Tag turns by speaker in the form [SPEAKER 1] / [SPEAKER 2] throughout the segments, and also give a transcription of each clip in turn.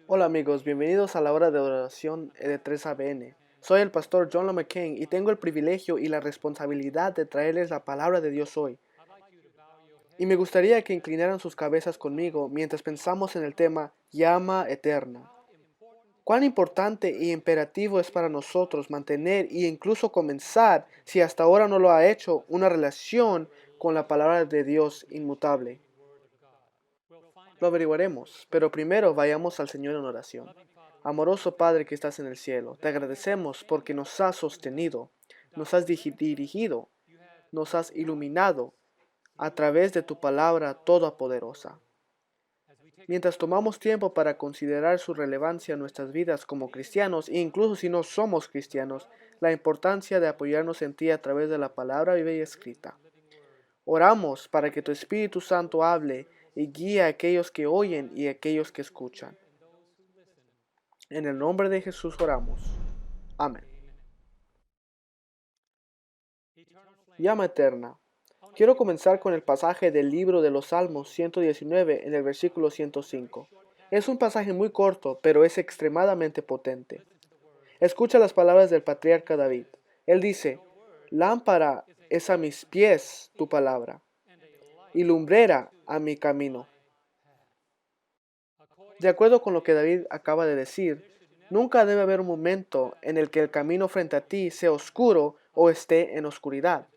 [SPEAKER 1] Hola amigos, bienvenidos a la hora de oración de 3 ABN. Soy el pastor John McCain y tengo el privilegio y la responsabilidad de traerles la palabra de Dios hoy. Y me gustaría que inclinaran sus cabezas conmigo mientras pensamos en el tema llama eterna. Cuán importante y imperativo es para nosotros mantener e incluso comenzar, si hasta ahora no lo ha hecho, una relación con la palabra de Dios inmutable. Lo averiguaremos, pero primero vayamos al Señor en oración. Amoroso Padre que estás en el cielo, te agradecemos porque nos has sostenido, nos has dirigido, nos has iluminado a través de tu palabra todopoderosa. Mientras tomamos tiempo para considerar su relevancia en nuestras vidas como cristianos, e incluso si no somos cristianos, la importancia de apoyarnos en ti a través de la palabra viva y escrita. Oramos para que tu Espíritu Santo hable y guíe a aquellos que oyen y a aquellos que escuchan. En el nombre de Jesús oramos. Amén. Llama eterna. Quiero comenzar con el pasaje del libro de los Salmos 119 en el versículo 105. Es un pasaje muy corto, pero es extremadamente potente. Escucha las palabras del patriarca David. Él dice, lámpara es a mis pies tu palabra, y lumbrera a mi camino. De acuerdo con lo que David acaba de decir, nunca debe haber un momento en el que el camino frente a ti sea oscuro o esté en oscuridad.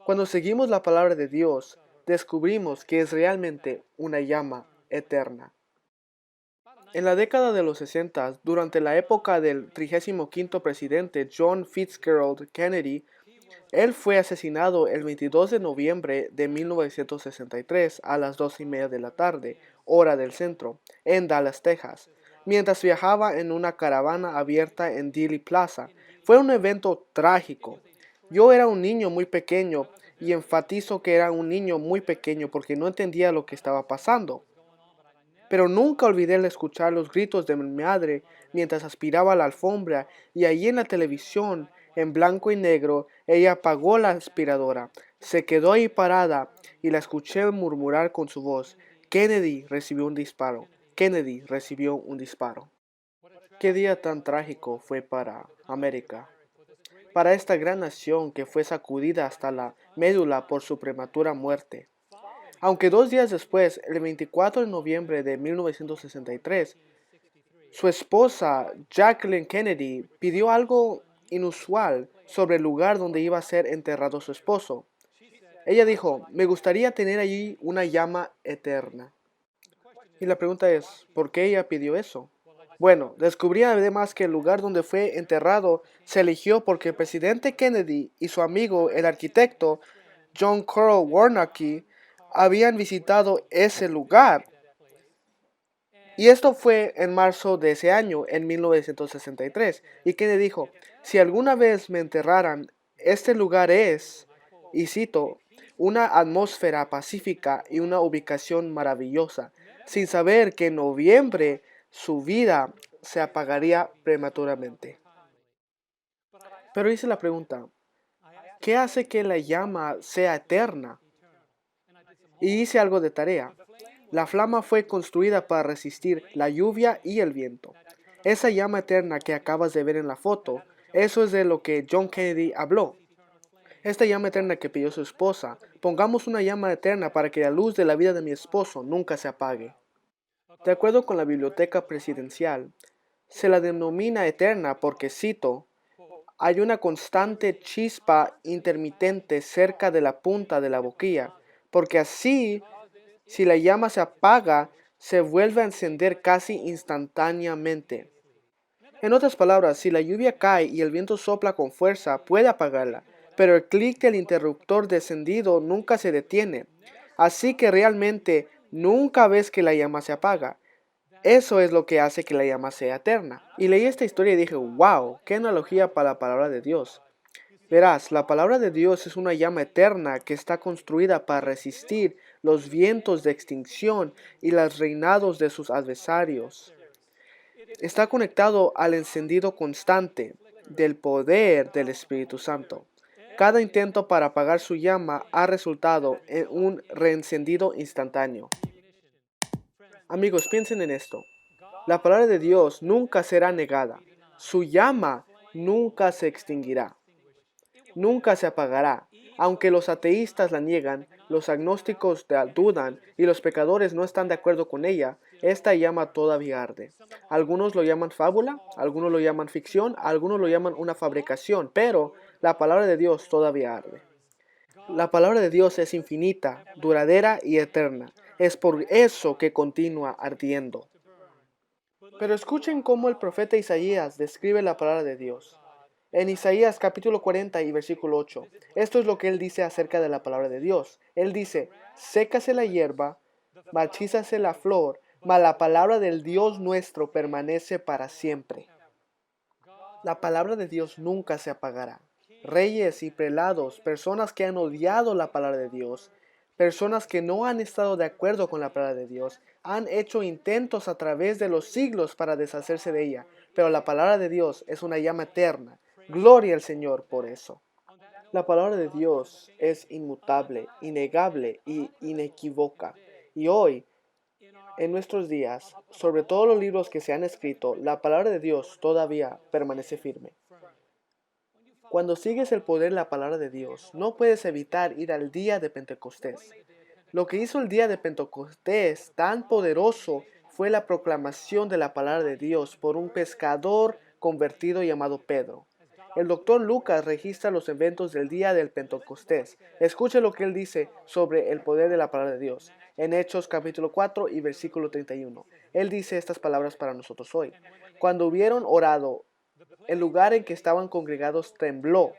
[SPEAKER 1] Cuando seguimos la palabra de Dios, descubrimos que es realmente una llama eterna. En la década de los 60, durante la época del 35º presidente John Fitzgerald Kennedy, él fue asesinado el 22 de noviembre de 1963 a las 2:30 de la tarde, hora del centro, en Dallas, Texas, mientras viajaba en una caravana abierta en Dealey Plaza. Fue un evento trágico. Yo era un niño muy pequeño y enfatizo que era un niño muy pequeño porque no entendía lo que estaba pasando. Pero nunca olvidé el escuchar los gritos de mi madre mientras aspiraba la alfombra y allí en la televisión, en blanco y negro, ella apagó la aspiradora, se quedó ahí parada y la escuché murmurar con su voz, Kennedy recibió un disparo, Kennedy recibió un disparo. Qué día tan trágico fue para América, para esta gran nación que fue sacudida hasta la médula por su prematura muerte. Aunque 2 días después, el 24 de noviembre de 1963, su esposa, Jacqueline Kennedy, pidió algo inusual sobre el lugar donde iba a ser enterrado su esposo. Ella dijo, me gustaría tener allí una llama eterna. Y la pregunta es, ¿por qué ella pidió eso? Bueno, descubrí además que el lugar donde fue enterrado se eligió porque el presidente Kennedy y su amigo, el arquitecto John Carl Warnke, habían visitado ese lugar. Y esto fue en marzo de ese año, en 1963. Y Kennedy dijo, si alguna vez me enterraran, este lugar es, y cito, una atmósfera pacífica y una ubicación maravillosa, sin saber que en noviembre su vida se apagaría prematuramente. Pero hice la pregunta, ¿qué hace que la llama sea eterna? Y hice algo de tarea. La flama fue construida para resistir la lluvia y el viento. Esa llama eterna que acabas de ver en la foto, eso es de lo que John Kennedy habló. Esta llama eterna que pidió su esposa, pongamos una llama eterna para que la luz de la vida de mi esposo nunca se apague. De acuerdo con la biblioteca presidencial, se la denomina eterna porque, cito, hay una constante chispa intermitente cerca de la punta de la boquilla, porque así, si la llama se apaga, se vuelve a encender casi instantáneamente. En otras palabras, si la lluvia cae y el viento sopla con fuerza, puede apagarla, pero el clic del interruptor de encendido nunca se detiene. Así que realmente nunca ves que la llama se apaga. Eso es lo que hace que la llama sea eterna. Y leí esta historia y dije, wow, qué analogía para la palabra de Dios. Verás, la palabra de Dios es una llama eterna que está construida para resistir los vientos de extinción y los reinados de sus adversarios. Está conectado al encendido constante del poder del Espíritu Santo. Cada intento para apagar su llama ha resultado en un reencendido instantáneo. Amigos, piensen en esto. La palabra de Dios nunca será negada. Su llama nunca se extinguirá, nunca se apagará. Aunque los ateístas la niegan, los agnósticos dudan y los pecadores no están de acuerdo con ella, esta llama todavía arde. Algunos lo llaman fábula, algunos lo llaman ficción, algunos lo llaman una fabricación, pero la palabra de Dios todavía arde. La palabra de Dios es infinita, duradera y eterna. Es por eso que continúa ardiendo. Pero escuchen cómo el profeta Isaías describe la palabra de Dios. En Isaías capítulo 40 y versículo 8, esto es lo que él dice acerca de la palabra de Dios. Él dice, sécase la hierba, marchízase la flor, mas la palabra del Dios nuestro permanece para siempre. La palabra de Dios nunca se apagará. Reyes y prelados, personas que han odiado la palabra de Dios, personas que no han estado de acuerdo con la palabra de Dios, han hecho intentos a través de los siglos para deshacerse de ella, pero la palabra de Dios es una llama eterna. Gloria al Señor por eso. La palabra de Dios es inmutable, innegable y inequívoca. Y hoy, en nuestros días, sobre todos los libros que se han escrito, la palabra de Dios todavía permanece firme. Cuando sigues el poder de la palabra de Dios, no puedes evitar ir al día de Pentecostés. Lo que hizo el día de Pentecostés tan poderoso fue la proclamación de la palabra de Dios por un pescador convertido llamado Pedro. El doctor Lucas registra los eventos del día del Pentecostés. Escuche lo que él dice sobre el poder de la palabra de Dios. En Hechos capítulo 4 y versículo 31. Él dice estas palabras para nosotros hoy. Cuando hubieron orado, el lugar en que estaban congregados tembló,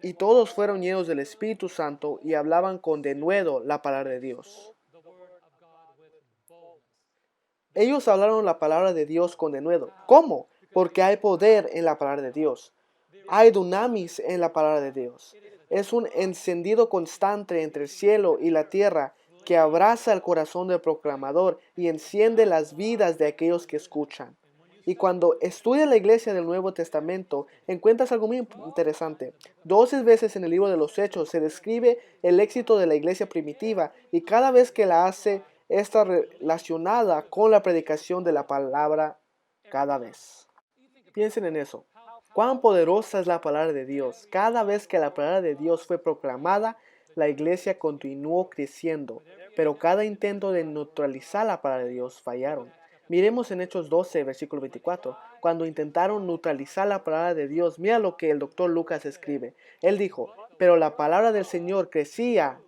[SPEAKER 1] y todos fueron llenos del Espíritu Santo y hablaban con denuedo la palabra de Dios. Ellos hablaron la palabra de Dios con denuedo. ¿Cómo? Porque hay poder en la palabra de Dios. Hay dunamis en la palabra de Dios. Es un encendido constante entre el cielo y la tierra que abraza el corazón del proclamador y enciende las vidas de aquellos que escuchan. Y cuando estudias la iglesia del Nuevo Testamento, encuentras algo muy interesante. 12 veces en el libro de los Hechos se describe el éxito de la iglesia primitiva y cada vez que la hace está relacionada con la predicación de la palabra cada vez. Piensen en eso. Cuán poderosa es la palabra de Dios. Cada vez que la palabra de Dios fue proclamada, la iglesia continuó creciendo, pero cada intento de neutralizar la palabra de Dios fallaron. Miremos en Hechos 12, versículo 24. Cuando intentaron neutralizar la palabra de Dios, mira lo que el doctor Lucas escribe. Él dijo, pero la palabra del Señor crecía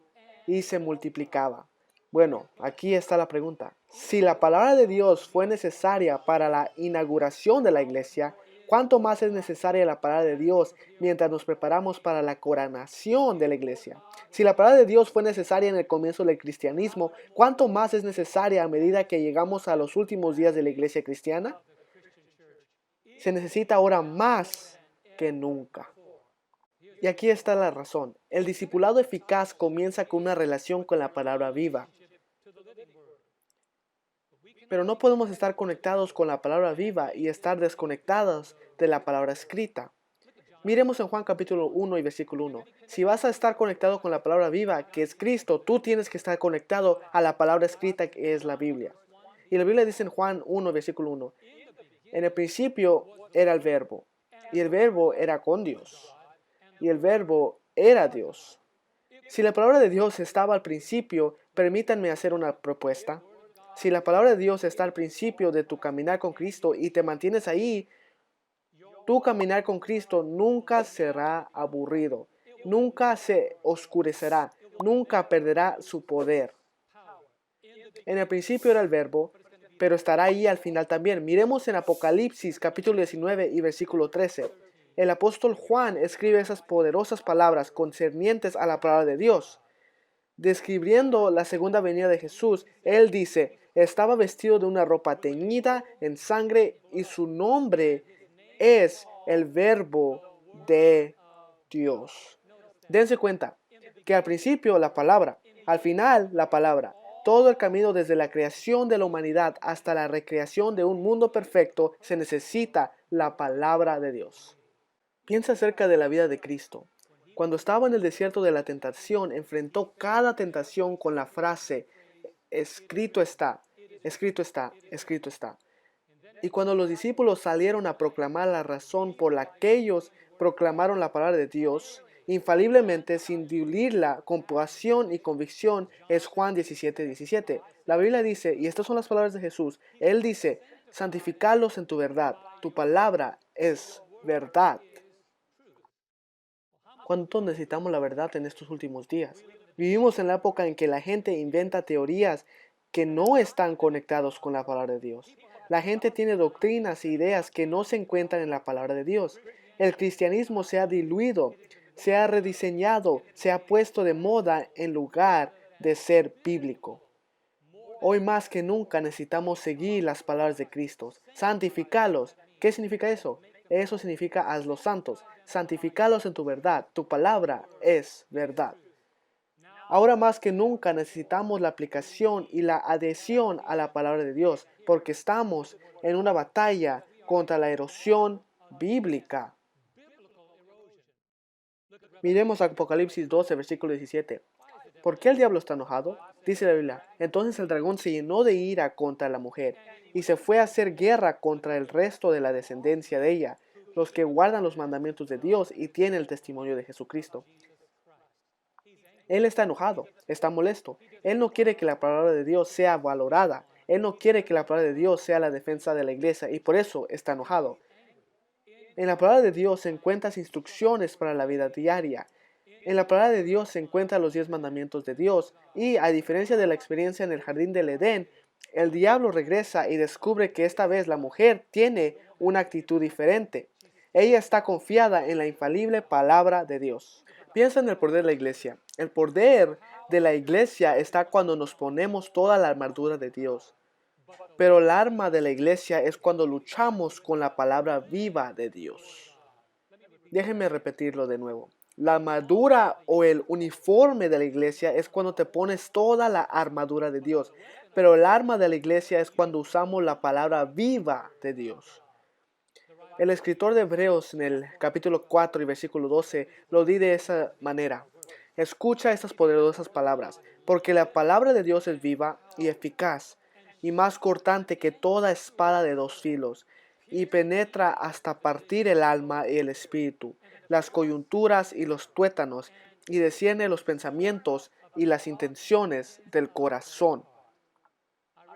[SPEAKER 1] y se multiplicaba. Bueno, aquí está la pregunta. Si la palabra de Dios fue necesaria para la inauguración de la iglesia, ¿cuánto más es necesaria la palabra de Dios mientras nos preparamos para la coronación de la iglesia? Si la palabra de Dios fue necesaria en el comienzo del cristianismo, ¿cuánto más es necesaria a medida que llegamos a los últimos días de la iglesia cristiana? Se necesita ahora más que nunca. Y aquí está la razón. El discipulado eficaz comienza con una relación con la palabra viva. Pero no podemos estar conectados con la palabra viva y estar desconectados de la palabra escrita. Miremos en Juan capítulo 1 y versículo 1. Si vas a estar conectado con la palabra viva, que es Cristo, tú tienes que estar conectado a la palabra escrita, que es la Biblia. Y la Biblia dice en Juan 1, versículo 1. En el principio era el verbo, y el verbo era con Dios, y el verbo era Dios. Si la palabra de Dios estaba al principio, permítanme hacer una propuesta. Si la palabra de Dios está al principio de tu caminar con Cristo y te mantienes ahí, tu caminar con Cristo nunca será aburrido, nunca se oscurecerá, nunca perderá su poder. En el principio era el verbo, pero estará ahí al final también. Miremos en Apocalipsis capítulo 19 y versículo 13. El apóstol Juan escribe esas poderosas palabras concernientes a la palabra de Dios. Describiendo la segunda venida de Jesús, él dice, estaba vestido de una ropa teñida en sangre y su nombre es el Verbo de Dios. Dense cuenta que al principio la palabra, al final la palabra, todo el camino desde la creación de la humanidad hasta la recreación de un mundo perfecto se necesita la palabra de Dios. Piensa acerca de la vida de Cristo. Cuando estaba en el desierto de la tentación, enfrentó cada tentación con la frase, escrito está. escrito está, escrito está. Y cuando los discípulos salieron a proclamar la razón por la que ellos proclamaron la palabra de Dios, infaliblemente, sin diluirla con pasión y convicción, es Juan 17:17. La Biblia dice, y estas son las palabras de Jesús, Él dice, santificalos en tu verdad, tu palabra es verdad. ¿Cuánto necesitamos la verdad en estos últimos días? Vivimos en la época en que la gente inventa teorías que no están conectados con la palabra de Dios. La gente tiene doctrinas e ideas que no se encuentran en la palabra de Dios. El cristianismo se ha diluido, se ha rediseñado, se ha puesto de moda en lugar de ser bíblico. Hoy más que nunca necesitamos seguir las palabras de Cristo, santificarlos. ¿Qué significa eso? Eso significa hazlos santos, santificarlos en tu verdad. Tu palabra es verdad. Ahora más que nunca necesitamos la aplicación y la adhesión a la palabra de Dios, porque estamos en una batalla contra la erosión bíblica. Miremos Apocalipsis 12, versículo 17. ¿Por qué el diablo está enojado? Dice la Biblia. Entonces el dragón se llenó de ira contra la mujer y se fue a hacer guerra contra el resto de la descendencia de ella, los que guardan los mandamientos de Dios y tienen el testimonio de Jesucristo. Él está enojado, está molesto. Él no quiere que la palabra de Dios sea valorada. Él no quiere que la palabra de Dios sea la defensa de la iglesia y por eso está enojado. En la palabra de Dios se encuentran instrucciones para la vida diaria. En la palabra de Dios se encuentran los 10 mandamientos de Dios y, a diferencia de la experiencia en el jardín del Edén, el diablo regresa y descubre que esta vez la mujer tiene una actitud diferente. Ella está confiada en la infalible palabra de Dios. Piensa en el poder de la iglesia. El poder de la iglesia está cuando nos ponemos toda la armadura de Dios. Pero el arma de la iglesia es cuando luchamos con la palabra viva de Dios. Déjenme repetirlo de nuevo. La armadura o el uniforme de la iglesia es cuando te pones toda la armadura de Dios. Pero el arma de la iglesia es cuando usamos la palabra viva de Dios. El escritor de Hebreos en el capítulo 4 y versículo 12 lo di de esa manera. Escucha estas poderosas palabras, porque la palabra de Dios es viva y eficaz, y más cortante que toda espada de dos filos, y penetra hasta partir el alma y el espíritu, las coyunturas y los tuétanos, y discierne los pensamientos y las intenciones del corazón.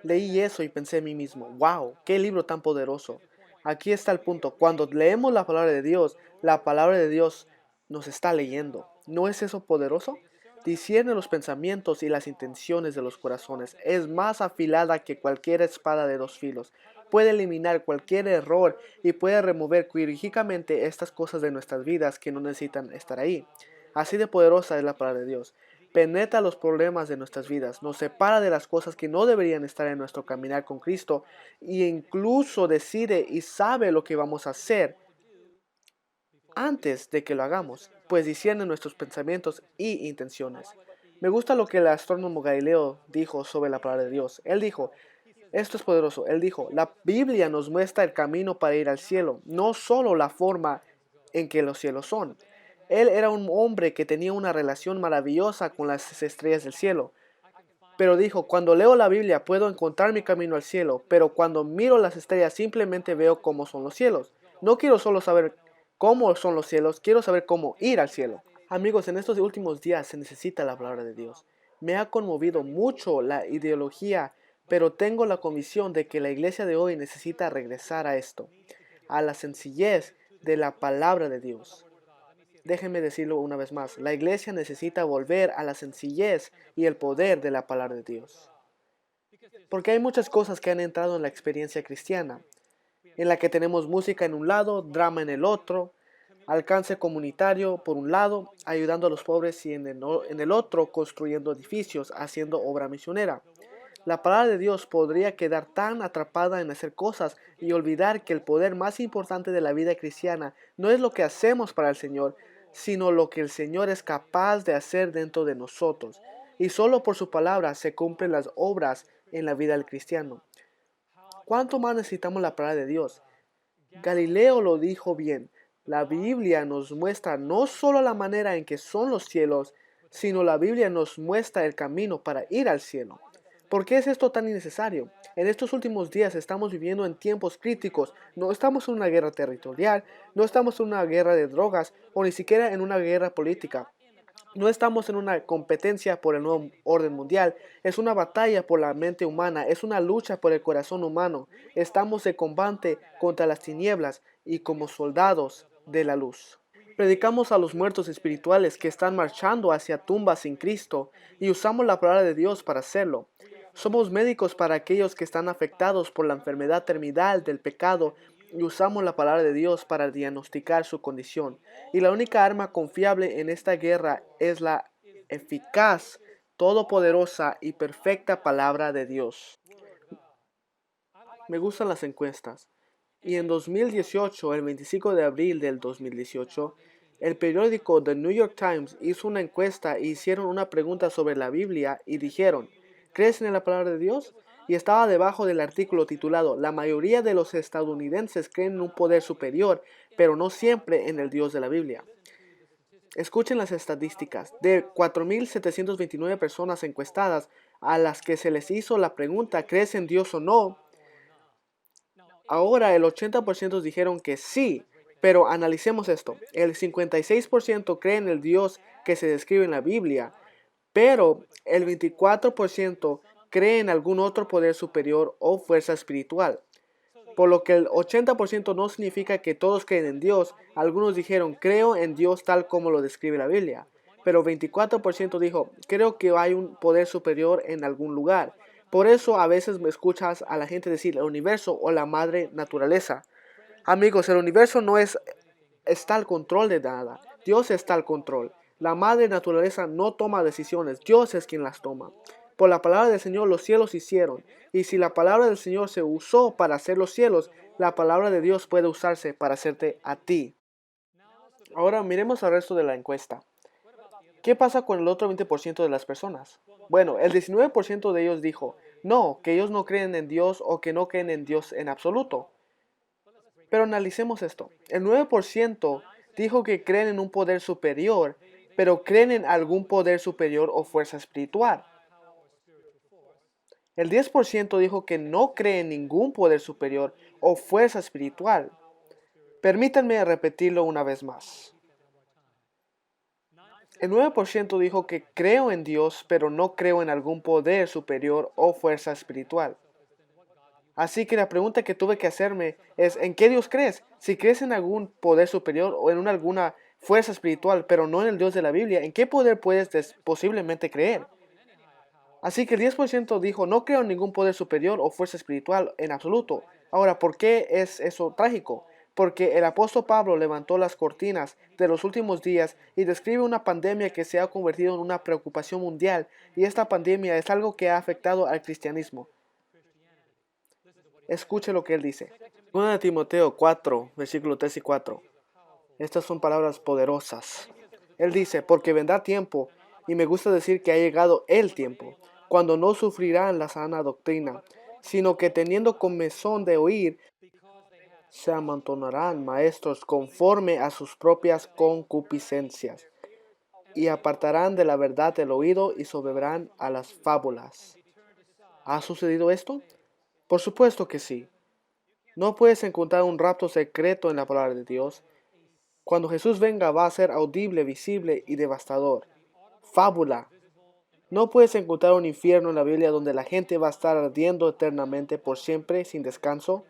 [SPEAKER 1] Leí eso y pensé en mí mismo, wow, qué libro tan poderoso. Aquí está el punto, cuando leemos la palabra de Dios nos está leyendo. ¿No es eso poderoso? Discierne los pensamientos y las intenciones de los corazones. Es más afilada que cualquier espada de dos filos. Puede eliminar cualquier error y puede remover quirúrgicamente estas cosas de nuestras vidas que no necesitan estar ahí. Así de poderosa es la palabra de Dios. Penetra los problemas de nuestras vidas, nos separa de las cosas que no deberían estar en nuestro caminar con Cristo e incluso decide y sabe lo que vamos a hacer antes de que lo hagamos, pues discierne nuestros pensamientos y intenciones. Me gusta lo que el astrónomo Galileo dijo sobre la palabra de Dios. Él dijo, esto es poderoso, él dijo, la Biblia nos muestra el camino para ir al cielo, no solo la forma en que los cielos son. Él era un hombre que tenía una relación maravillosa con las estrellas del cielo. Pero dijo, cuando leo la Biblia puedo encontrar mi camino al cielo, pero cuando miro las estrellas simplemente veo cómo son los cielos. No quiero solo saber cómo son los cielos, quiero saber cómo ir al cielo. Amigos, en estos últimos días se necesita la palabra de Dios. Me ha conmovido mucho la ideología, pero tengo la convicción de que la iglesia de hoy necesita regresar a esto, a la sencillez de la palabra de Dios. Déjenme decirlo una vez más, la iglesia necesita volver a la sencillez y el poder de la palabra de Dios. Porque hay muchas cosas que han entrado en la experiencia cristiana, en la que tenemos música en un lado, drama en el otro, alcance comunitario por un lado, ayudando a los pobres y en el otro construyendo edificios, haciendo obra misionera. La palabra de Dios podría quedar tan atrapada en hacer cosas y olvidar que el poder más importante de la vida cristiana no es lo que hacemos para el Señor, sino lo que el Señor es capaz de hacer dentro de nosotros. Y solo por su palabra se cumplen las obras en la vida del cristiano. ¿Cuánto más necesitamos la palabra de Dios? Galileo lo dijo bien. La Biblia nos muestra no solo la manera en que son los cielos, sino la Biblia nos muestra el camino para ir al cielo. ¿Por qué es esto tan innecesario? En estos últimos días estamos viviendo en tiempos críticos. No estamos en una guerra territorial, no estamos en una guerra de drogas o ni siquiera en una guerra política. No estamos en una competencia por el nuevo orden mundial, es una batalla por la mente humana, es una lucha por el corazón humano. Estamos en combate contra las tinieblas y como soldados de la luz. Predicamos a los muertos espirituales que están marchando hacia tumbas sin Cristo y usamos la palabra de Dios para hacerlo. Somos médicos para aquellos que están afectados por la enfermedad terminal del pecado y usamos la palabra de Dios para diagnosticar su condición. Y la única arma confiable en esta guerra es la eficaz, todopoderosa y perfecta palabra de Dios. Me gustan las encuestas. Y en 2018, el 25 de abril del 2018, el periódico The New York Times hizo una encuesta e hicieron una pregunta sobre la Biblia y dijeron, ¿crees en la palabra de Dios? Y estaba debajo del artículo titulado, la mayoría de los estadounidenses creen en un poder superior, pero no siempre en el Dios de la Biblia. Escuchen las estadísticas. De 4.729 personas encuestadas a las que se les hizo la pregunta, ¿crees en Dios o no? Ahora el 80% dijeron que sí, pero analicemos esto. El 56% cree en el Dios que se describe en la Biblia, pero el 24% cree en algún otro poder superior o fuerza espiritual. Por lo que el 80% no significa que todos creen en Dios. Algunos dijeron, creo en Dios tal como lo describe la Biblia. Pero 24% dijo, creo que hay un poder superior en algún lugar. Por eso a veces me escuchas a la gente decir el universo o la madre naturaleza. Amigos, el universo no está al control de nada. Dios está al control. La madre naturaleza no toma decisiones. Dios es quien las toma. Por la palabra del Señor los cielos se hicieron. Y si la palabra del Señor se usó para hacer los cielos, la palabra de Dios puede usarse para hacerte a ti. Ahora miremos el resto de la encuesta. ¿Qué pasa con el otro 20% de las personas? Bueno, el 19% de ellos dijo, no, que ellos no creen en Dios o que no creen en Dios en absoluto. Pero analicemos esto. El 9% dijo que creen en un poder superior, pero creen en algún poder superior o fuerza espiritual. El 10% dijo que no cree en ningún poder superior o fuerza espiritual. Permítanme repetirlo una vez más. El 9% dijo que creo en Dios, pero no creo en algún poder superior o fuerza espiritual. Así que la pregunta que tuve que hacerme es, ¿en qué Dios crees? Si crees en algún poder superior o en alguna fuerza espiritual, pero no en el Dios de la Biblia, ¿en qué poder puedes posiblemente creer? Así que el 10% dijo, no creo en ningún poder superior o fuerza espiritual en absoluto. Ahora, ¿por qué es eso trágico? Porque el apóstol Pablo levantó las cortinas de los últimos días y describe una pandemia que se ha convertido en una preocupación mundial, y esta pandemia es algo que ha afectado al cristianismo. Escuche lo que él dice. 1 Timoteo 4, versículos 3 y 4. Estas son palabras poderosas. Él dice, porque vendrá tiempo, y me gusta decir que ha llegado el tiempo, cuando no sufrirán la sana doctrina, sino que teniendo comezón de oír, se amontonarán maestros conforme a sus propias concupiscencias, y apartarán de la verdad el oído y se volverán a las fábulas. ¿Ha sucedido esto? Por supuesto que sí. No puedes encontrar un rapto secreto en la palabra de Dios. Cuando Jesús venga va a ser audible, visible y devastador. Fábula. No puedes encontrar un infierno en la Biblia donde la gente va a estar ardiendo eternamente por siempre sin descanso.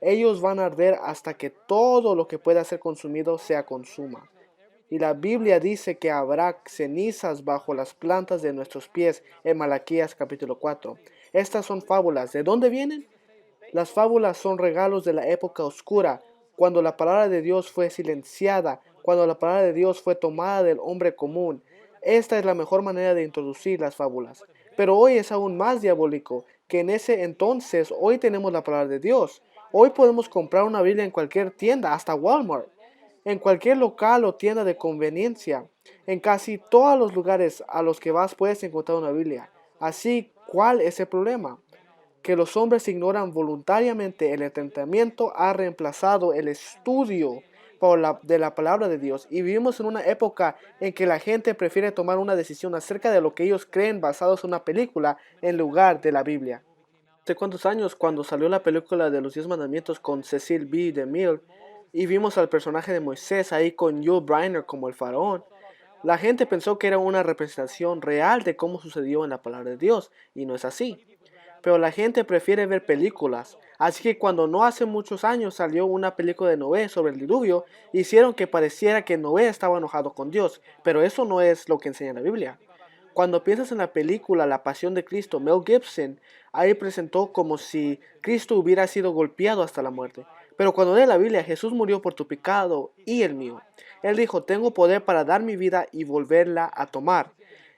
[SPEAKER 1] Ellos van a arder hasta que todo lo que pueda ser consumido sea consuma. Y la Biblia dice que habrá cenizas bajo las plantas de nuestros pies en Malaquías capítulo 4. Estas son fábulas. ¿De dónde vienen? Las fábulas son regalos de la época oscura, cuando la palabra de Dios fue silenciada, cuando la palabra de Dios fue tomada del hombre común. Esta es la mejor manera de introducir las fábulas. Pero hoy es aún más diabólico que en ese entonces. Hoy tenemos la palabra de Dios. Hoy podemos comprar una Biblia en cualquier tienda, hasta Walmart, en cualquier local o tienda de conveniencia. En casi todos los lugares a los que vas puedes encontrar una Biblia. Así, ¿cuál es el problema? Que los hombres ignoran voluntariamente. El entretenimiento ha reemplazado el estudio. de la palabra de Dios. Y vivimos en una época en que la gente prefiere tomar una decisión acerca de lo que ellos creen basados en una película en lugar de la Biblia. Hace cuántos años, cuando salió la película de los 10 mandamientos con Cecil B. DeMille y vimos al personaje de Moisés ahí con Yul Brynner como el faraón, la gente pensó que era una representación real de cómo sucedió en la palabra de Dios, y no es así. Pero la gente prefiere ver películas. Así que cuando no hace muchos años salió una película de Noé sobre el diluvio, hicieron que pareciera que Noé estaba enojado con Dios, pero eso no es lo que enseña la Biblia. Cuando piensas en la película La Pasión de Cristo, Mel Gibson ahí presentó como si Cristo hubiera sido golpeado hasta la muerte. Pero cuando lee la Biblia, Jesús murió por tu pecado y el mío. Él dijo, tengo poder para dar mi vida y volverla a tomar.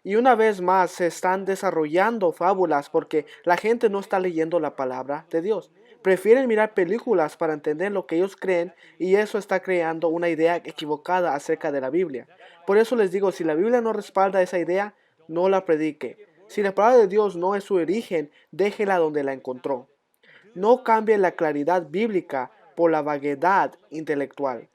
[SPEAKER 1] Y una vez más se están desarrollando fábulas porque la gente no está leyendo la palabra de Dios. Prefieren mirar películas para entender lo que ellos creen y eso está creando una idea equivocada acerca de la Biblia. Por eso les digo, si la Biblia no respalda esa idea, no la predique. Si la palabra de Dios no es su origen, déjela donde la encontró. No cambie la claridad bíblica por la vaguedad intelectual.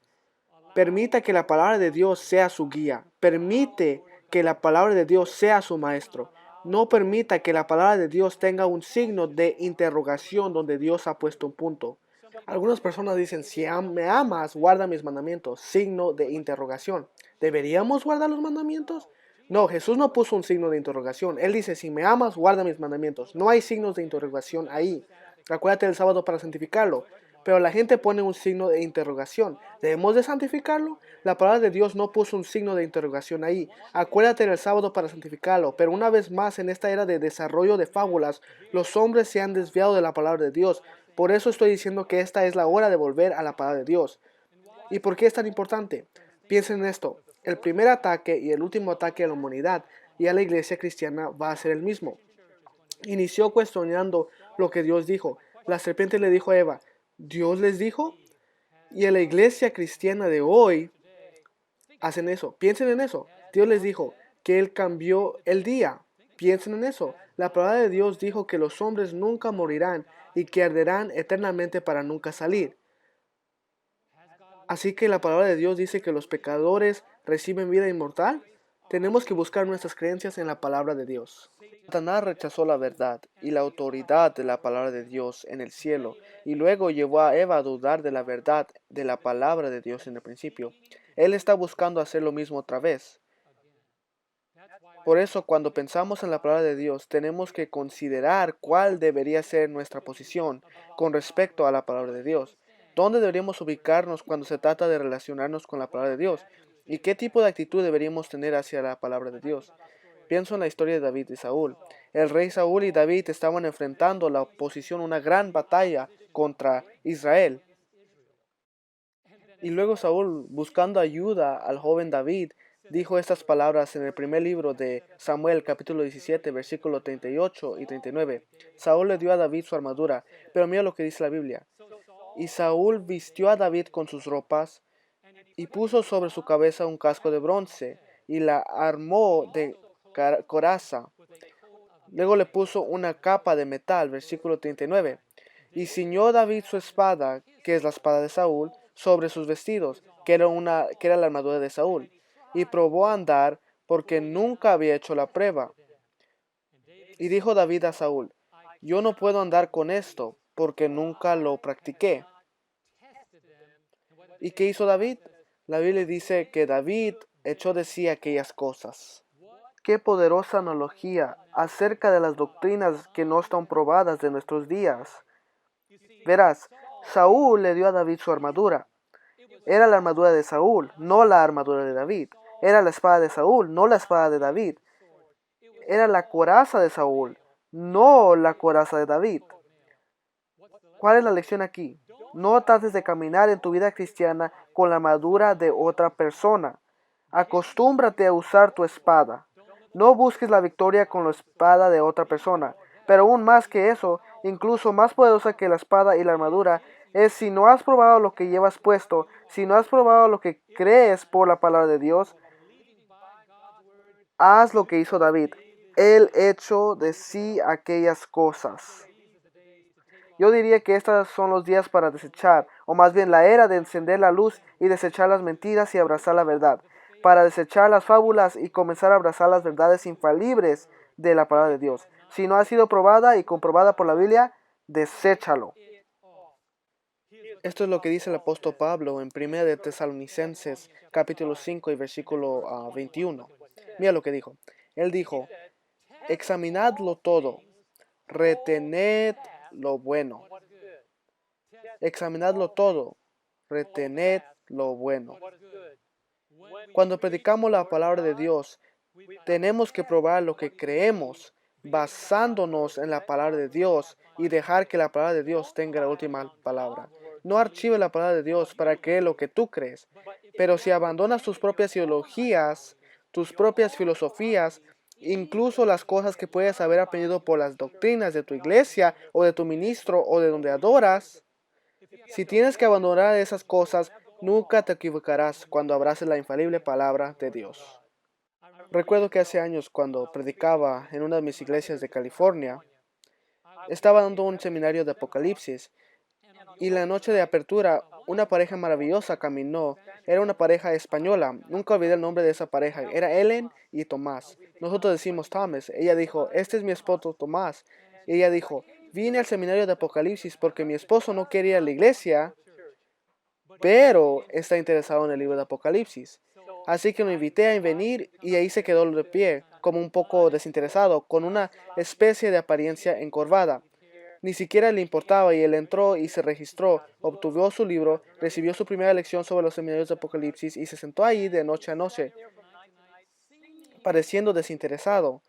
[SPEAKER 1] Permita que la palabra de Dios sea su guía. Permite que la palabra de Dios sea su maestro. No permita que la palabra de Dios tenga un signo de interrogación donde Dios ha puesto un punto. Algunas personas dicen, si me amas, guarda mis mandamientos. Signo de interrogación. ¿Deberíamos guardar los mandamientos? No, Jesús no puso un signo de interrogación. Él dice, si me amas, guarda mis mandamientos. No hay signos de interrogación ahí. Acuérdate del sábado para santificarlo. Pero la gente pone un signo de interrogación. ¿Debemos de santificarlo? La palabra de Dios no puso un signo de interrogación ahí. Acuérdate del sábado para santificarlo. Pero una vez más, en esta era de desarrollo de fábulas, los hombres se han desviado de la palabra de Dios. Por eso estoy diciendo que esta es la hora de volver a la palabra de Dios. ¿Y por qué es tan importante? Piensen en esto. El primer ataque y el último ataque a la humanidad y a la iglesia cristiana va a ser el mismo. Inició cuestionando lo que Dios dijo. La serpiente le dijo a Eva, ¿Dios les dijo? Y en la iglesia cristiana de hoy hacen eso. Piensen en eso. Dios les dijo que Él cambió el día. Piensen en eso. La palabra de Dios dijo que los hombres nunca morirán y que arderán eternamente para nunca salir. Así que la palabra de Dios dice que los pecadores reciben vida inmortal. Tenemos que buscar nuestras creencias en la palabra de Dios. Satanás rechazó la verdad y la autoridad de la palabra de Dios en el cielo y luego llevó a Eva a dudar de la verdad de la palabra de Dios en el principio. Él está buscando hacer lo mismo otra vez. Por eso, cuando pensamos en la palabra de Dios, tenemos que considerar cuál debería ser nuestra posición con respecto a la palabra de Dios. ¿Dónde deberíamos ubicarnos cuando se trata de relacionarnos con la palabra de Dios? ¿Y qué tipo de actitud deberíamos tener hacia la palabra de Dios? Pienso en la historia de David y Saúl. El rey Saúl y David estaban enfrentando la oposición, una gran batalla contra Israel. Y luego Saúl, buscando ayuda al joven David, dijo estas palabras en el primer libro de Samuel, capítulo 17, versículos 38 y 39. Saúl le dio a David su armadura, pero mira lo que dice la Biblia. Y Saúl vistió a David con sus ropas y puso sobre su cabeza un casco de bronce y la armó de coraza. Luego le puso una capa de metal, versículo 39. Y ciñó David su espada, que es la espada de Saúl, sobre sus vestidos, que era la armadura de Saúl. Y probó a andar, porque nunca había hecho la prueba. Y dijo David a Saúl, yo no puedo andar con esto, porque nunca lo practiqué. ¿Y qué hizo David? La Biblia dice que David echó de sí aquellas cosas. Qué poderosa analogía acerca de las doctrinas que no están probadas de nuestros días. Verás, Saúl le dio a David su armadura. Era la armadura de Saúl, no la armadura de David. Era la espada de Saúl, no la espada de David. Era la coraza de Saúl, no la coraza de David. ¿Cuál es la lección aquí? No trates de caminar en tu vida cristiana con la armadura de otra persona. Acostúmbrate a usar tu espada. No busques la victoria con la espada de otra persona. Pero aún más que eso, incluso más poderosa que la espada y la armadura, es si no has probado lo que llevas puesto, si no has probado lo que crees por la palabra de Dios, haz lo que hizo David. Él echó de sí aquellas cosas. Yo diría que estos son los días para desechar, o más bien la era de encender la luz y desechar las mentiras y abrazar la verdad, para desechar las fábulas y comenzar a abrazar las verdades infalibles de la palabra de Dios. Si no ha sido probada y comprobada por la Biblia, deséchalo. Esto es lo que dice el apóstol Pablo en 1 de Tesalonicenses, capítulo 5 y versículo 21. Mira lo que dijo. Él dijo, examinadlo todo, retened lo bueno. Examinadlo todo, retened lo bueno. Cuando predicamos la palabra de Dios, tenemos que probar lo que creemos basándonos en la palabra de Dios y dejar que la palabra de Dios tenga la última palabra. No archive la palabra de Dios para creer lo que tú crees, pero si abandonas tus propias ideologías, tus propias filosofías, incluso las cosas que puedes haber aprendido por las doctrinas de tu iglesia o de tu ministro o de donde adoras, si tienes que abandonar esas cosas, nunca te equivocarás cuando abraces la infalible palabra de Dios. Recuerdo que hace años, cuando predicaba en una de mis iglesias de California, estaba dando un seminario de Apocalipsis y la noche de apertura una pareja maravillosa caminó. Era una pareja española. Nunca olvidé el nombre de esa pareja. Era Ellen y Tomás. Nosotros decimos Thomas. Ella dijo, este es mi esposo Tomás. Y ella dijo, vine al seminario de Apocalipsis porque mi esposo no quería ir a la iglesia, pero está interesado en el libro de Apocalipsis. Así que lo invité a venir y ahí se quedó de pie, como un poco desinteresado, con una especie de apariencia encorvada. Ni siquiera le importaba y él entró y se registró, obtuvo su libro, recibió su primera lección sobre los seminarios de Apocalipsis y se sentó ahí de noche a noche, pareciendo desinteresado.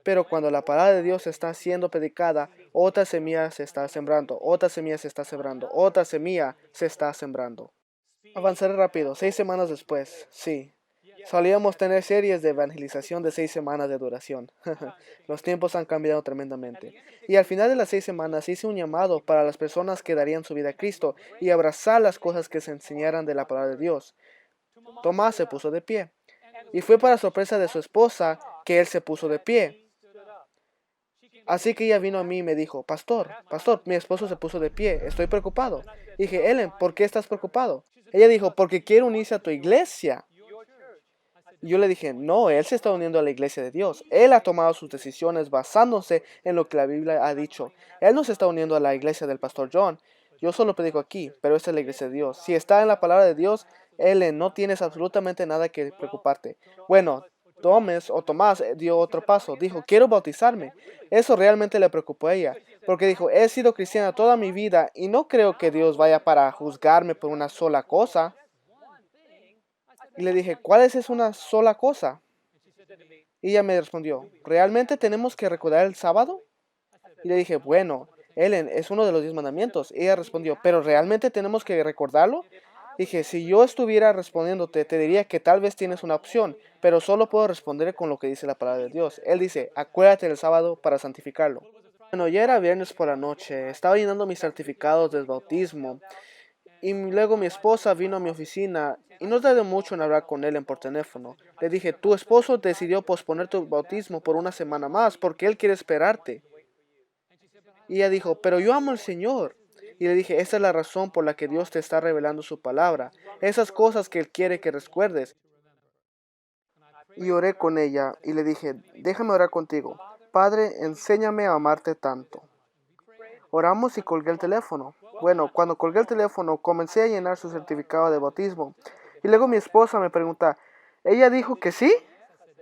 [SPEAKER 1] Pero cuando la palabra de Dios está siendo predicada, otra semilla se está sembrando, otra semilla se está sembrando, otra semilla se está sembrando. Avanzaré rápido. 6 semanas después, sí. Solíamos tener series de evangelización de 6 semanas de duración. Los tiempos han cambiado tremendamente. Y al final de las 6 semanas hice un llamado para las personas que darían su vida a Cristo y abrazar las cosas que se enseñaran de la palabra de Dios. Tomás se puso de pie. Y fue para sorpresa de su esposa que él se puso de pie. Así que ella vino a mí y me dijo, pastor, mi esposo se puso de pie, estoy preocupado. Dije, Ellen, ¿por qué estás preocupado? Ella dijo, porque quiere unirse a tu iglesia. Y yo le dije, no, él se está uniendo a la iglesia de Dios. Él ha tomado sus decisiones basándose en lo que la Biblia ha dicho. Él no se está uniendo a la iglesia del pastor John. Yo solo predico aquí, pero esta es la iglesia de Dios. Si está en la palabra de Dios, Ellen, no tienes absolutamente nada que preocuparte. Bueno, Tomás dio otro paso. Dijo, quiero bautizarme. Eso realmente le preocupó a ella, porque dijo, he sido cristiana toda mi vida y no creo que Dios vaya para juzgarme por una sola cosa. Y le dije, ¿cuál es una sola cosa? Y ella me respondió, ¿realmente tenemos que recordar el sábado? Y le dije, bueno, Ellen, es uno de los 10 mandamientos. Y ella respondió, ¿pero realmente tenemos que recordarlo? Dije, si yo estuviera respondiéndote, te diría que tal vez tienes una opción, pero solo puedo responder con lo que dice la palabra de Dios. Él dice, acuérdate del sábado para santificarlo. Bueno, ya era viernes por la noche, estaba llenando mis certificados de bautismo y luego mi esposa vino a mi oficina y no tardé mucho en hablar con él por teléfono. Le dije, tu esposo decidió posponer tu bautismo por una semana más porque él quiere esperarte. Y ella dijo, pero yo amo al Señor. Y le dije, esa es la razón por la que Dios te está revelando su palabra, esas cosas que Él quiere que recuerdes. Y oré con ella y le dije, déjame orar contigo. Padre, enséñame a amarte tanto. Oramos y colgué el teléfono. Bueno, cuando colgué el teléfono comencé a llenar su certificado de bautismo. Y luego mi esposa me pregunta, ¿ella dijo que sí?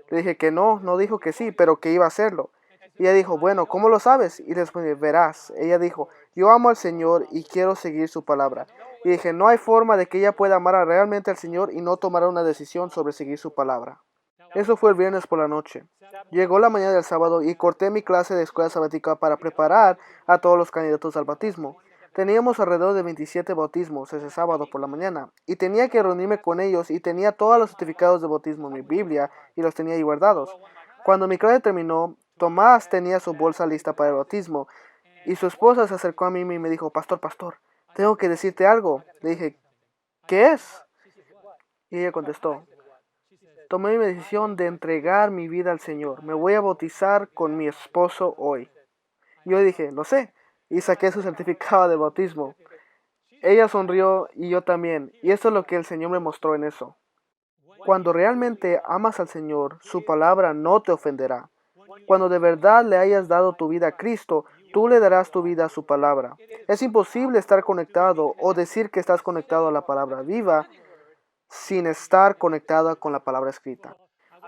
[SPEAKER 1] Le dije que no, no dijo que sí, pero que iba a hacerlo. Y ella dijo, bueno, ¿cómo lo sabes? Y le respondí, verás. Ella dijo, yo amo al Señor y quiero seguir su palabra. Y dije, no hay forma de que ella pueda amar realmente al Señor y no tomar una decisión sobre seguir su palabra. Eso fue el viernes por la noche. Llegó la mañana del sábado y corté mi clase de escuela sabática para preparar a todos los candidatos al bautismo. Teníamos alrededor de 27 bautismos ese sábado por la mañana y tenía que reunirme con ellos y tenía todos los certificados de bautismo en mi Biblia y los tenía ahí guardados. Cuando mi clase terminó, Tomás tenía su bolsa lista para el bautismo y su esposa se acercó a mí y me dijo, pastor, tengo que decirte algo. Le dije, ¿qué es? Y ella contestó, tomé mi decisión de entregar mi vida al Señor. Me voy a bautizar con mi esposo hoy. Yo dije, lo sé. y saqué su certificado de bautismo. Ella sonrió y yo también, y eso es lo que el Señor me mostró en eso. Cuando realmente amas al Señor, su palabra no te ofenderá. Cuando de verdad le hayas dado tu vida a Cristo, tú le darás tu vida a su palabra. Es imposible estar conectado o decir que estás conectado a la palabra viva sin estar conectada con la palabra escrita.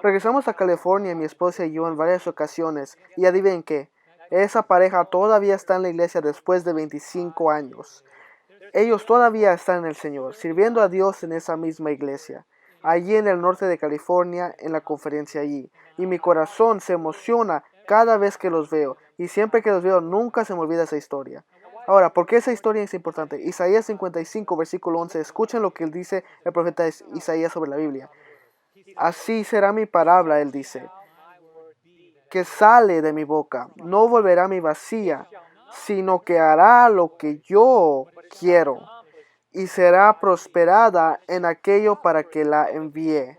[SPEAKER 1] Regresamos a California, mi esposa y yo, en varias ocasiones, y adivinen qué, esa pareja todavía está en la iglesia después de 25 años. Ellos todavía están en el Señor, sirviendo a Dios en esa misma iglesia, allí en el norte de California, en la conferencia allí. Y mi corazón se emociona cada vez que los veo, y siempre que los veo nunca se me olvida esa historia. Ahora, ¿por qué esa historia es importante? Isaías 55, versículo 11, escuchen lo que él dice el profeta Isaías sobre la Biblia. Así será mi palabra, él dice, que sale de mi boca. No volverá a mi vacía, sino que hará lo que yo quiero y será prosperada en aquello para que la envíe.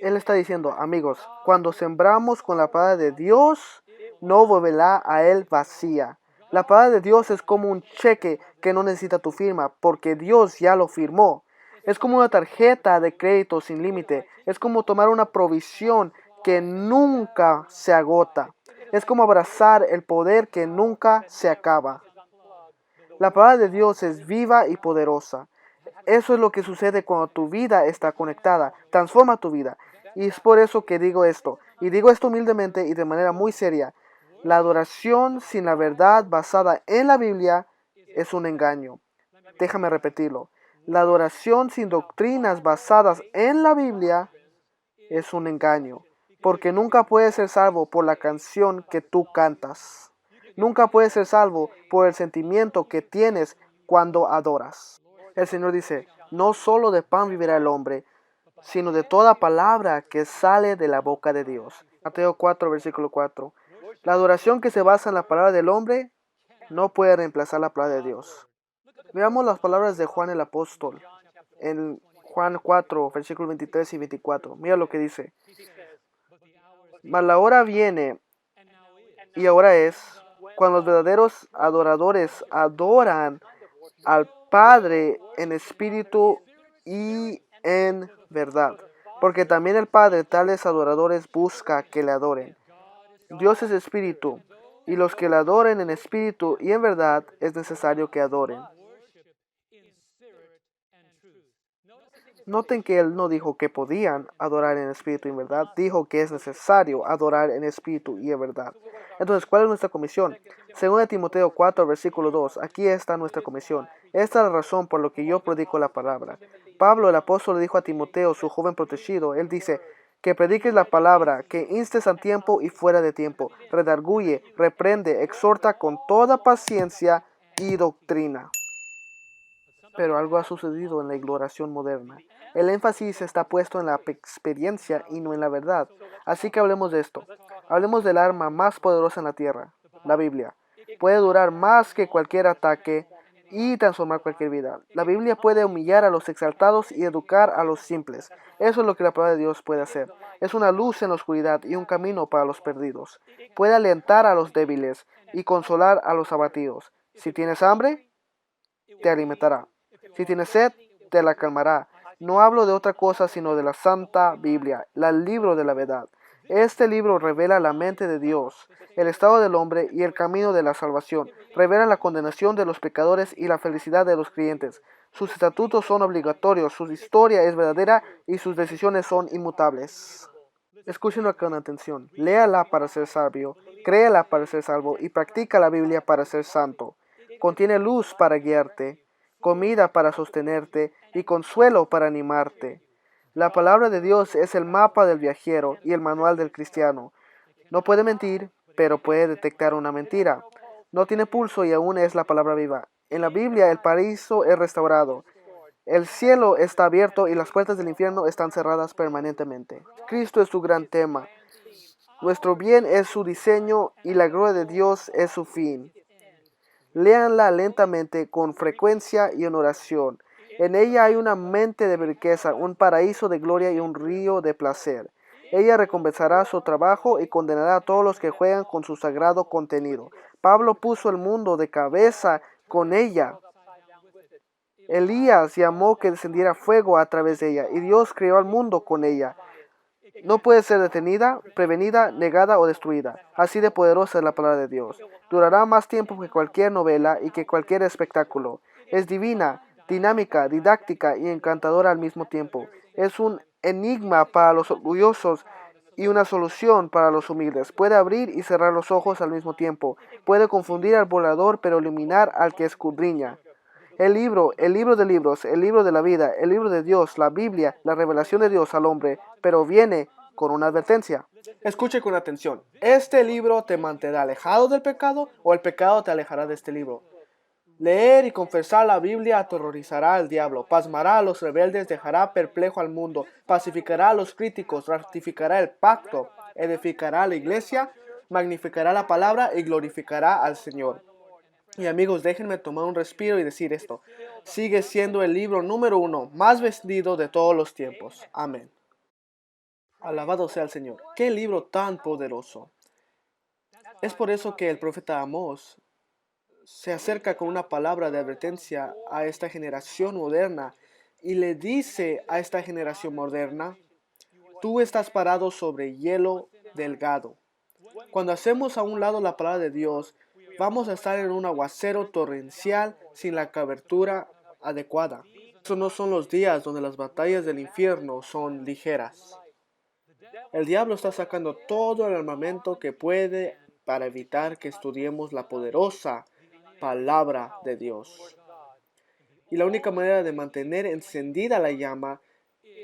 [SPEAKER 1] Él está diciendo, amigos, cuando sembramos con la palabra de Dios, no volverá a él vacía. La palabra de Dios es como un cheque que no necesita tu firma, porque Dios ya lo firmó. Es como una tarjeta de crédito sin límite. Es como tomar una provisión que nunca se agota. Es como abrazar el poder que nunca se acaba. La palabra de Dios es viva y poderosa. Eso es lo que sucede cuando tu vida está conectada. Transforma tu vida. Y es por eso que digo esto. Y digo esto humildemente y de manera muy seria. La adoración sin la verdad basada en la Biblia es un engaño. Déjame repetirlo. La adoración sin doctrinas basadas en la Biblia es un engaño. Porque nunca puedes ser salvo por la canción que tú cantas. Nunca puedes ser salvo por el sentimiento que tienes cuando adoras. El Señor dice, no solo de pan vivirá el hombre, sino de toda palabra que sale de la boca de Dios. Mateo 4, versículo 4. La adoración que se basa en la palabra del hombre no puede reemplazar la palabra de Dios. Veamos las palabras de Juan el apóstol en Juan 4, versículos 23 y 24. Mira lo que dice. Mas la hora viene, y ahora es, cuando los verdaderos adoradores adoran al Padre en espíritu y en verdad. Porque también el Padre tales adoradores busca que le adoren. Dios es espíritu, y los que le adoren en espíritu y en verdad es necesario que adoren. Noten que él no dijo que podían adorar en espíritu y en verdad, dijo que es necesario adorar en espíritu y en verdad. Entonces, ¿cuál es nuestra comisión? Según de Timoteo 4, versículo 2, aquí está nuestra comisión. Esta es la razón por la que yo predico la palabra. Pablo, el apóstol, le dijo a Timoteo, su joven protegido, él dice, que prediques la palabra, que instes a tiempo y fuera de tiempo, redarguye, reprende, exhorta con toda paciencia y doctrina. Pero algo ha sucedido en la ignoración moderna. El énfasis está puesto en la experiencia y no en la verdad. Así que hablemos de esto. Hablemos del arma más poderosa en la tierra, la Biblia. Puede durar más que cualquier ataque y transformar cualquier vida. La Biblia puede humillar a los exaltados y educar a los simples. Eso es lo que la palabra de Dios puede hacer. Es una luz en la oscuridad y un camino para los perdidos. Puede alentar a los débiles y consolar a los abatidos. Si tienes hambre, te alimentará. Si tienes sed, te la calmará. No hablo de otra cosa sino de la Santa Biblia, el libro de la verdad. Este libro revela la mente de Dios, el estado del hombre y el camino de la salvación. Revela la condenación de los pecadores y la felicidad de los creyentes. Sus estatutos son obligatorios, su historia es verdadera y sus decisiones son inmutables. Escúchenlo con atención. Léala para ser sabio, créela para ser salvo y practica la Biblia para ser santo. Contiene luz para guiarte, comida para sostenerte y consuelo para animarte. La palabra de Dios es el mapa del viajero y el manual del cristiano. No puede mentir, pero puede detectar una mentira. No tiene pulso y aún es la palabra viva. En la Biblia el paraíso es restaurado. El cielo está abierto y las puertas del infierno están cerradas permanentemente. Cristo es su gran tema. Nuestro bien es su diseño y la gloria de Dios es su fin. Léanla lentamente, con frecuencia y en oración. En ella hay una mente de riqueza, un paraíso de gloria y un río de placer. Ella recompensará su trabajo y condenará a todos los que juegan con su sagrado contenido. Pablo puso el mundo de cabeza con ella. Elías llamó que descendiera fuego a través de ella, y Dios creó al mundo con ella. No puede ser detenida, prevenida, negada o destruida. Así de poderosa es la palabra de Dios. Durará más tiempo que cualquier novela y que cualquier espectáculo. Es divina, dinámica, didáctica y encantadora al mismo tiempo. Es un enigma para los orgullosos y una solución para los humildes. Puede abrir y cerrar los ojos al mismo tiempo. Puede confundir al volador, pero iluminar al que escudriña. El libro de libros, el libro de la vida, el libro de Dios, la Biblia, la revelación de Dios al hombre, pero viene con una advertencia. Escuche con atención. ¿Este libro te mantendrá alejado del pecado o el pecado te alejará de este libro? Leer y confesar la Biblia aterrorizará al diablo, pasmará a los rebeldes, dejará perplejo al mundo, pacificará a los críticos, ratificará el pacto, edificará a la iglesia, magnificará la palabra y glorificará al Señor. Y amigos, déjenme tomar un respiro y decir esto. Sigue siendo el libro número 1 más vendido de todos los tiempos. Amén. Alabado sea el Señor. ¡Qué libro tan poderoso! Es por eso que el profeta Amós se acerca con una palabra de advertencia a esta generación moderna y le dice a esta generación moderna: tú estás parado sobre hielo delgado. Cuando hacemos a un lado la palabra de Dios, vamos a estar en un aguacero torrencial sin la cobertura adecuada. Estos no son los días donde las batallas del infierno son ligeras. El diablo está sacando todo el armamento que puede para evitar que estudiemos la poderosa palabra de Dios. Y la única manera de mantener encendida la llama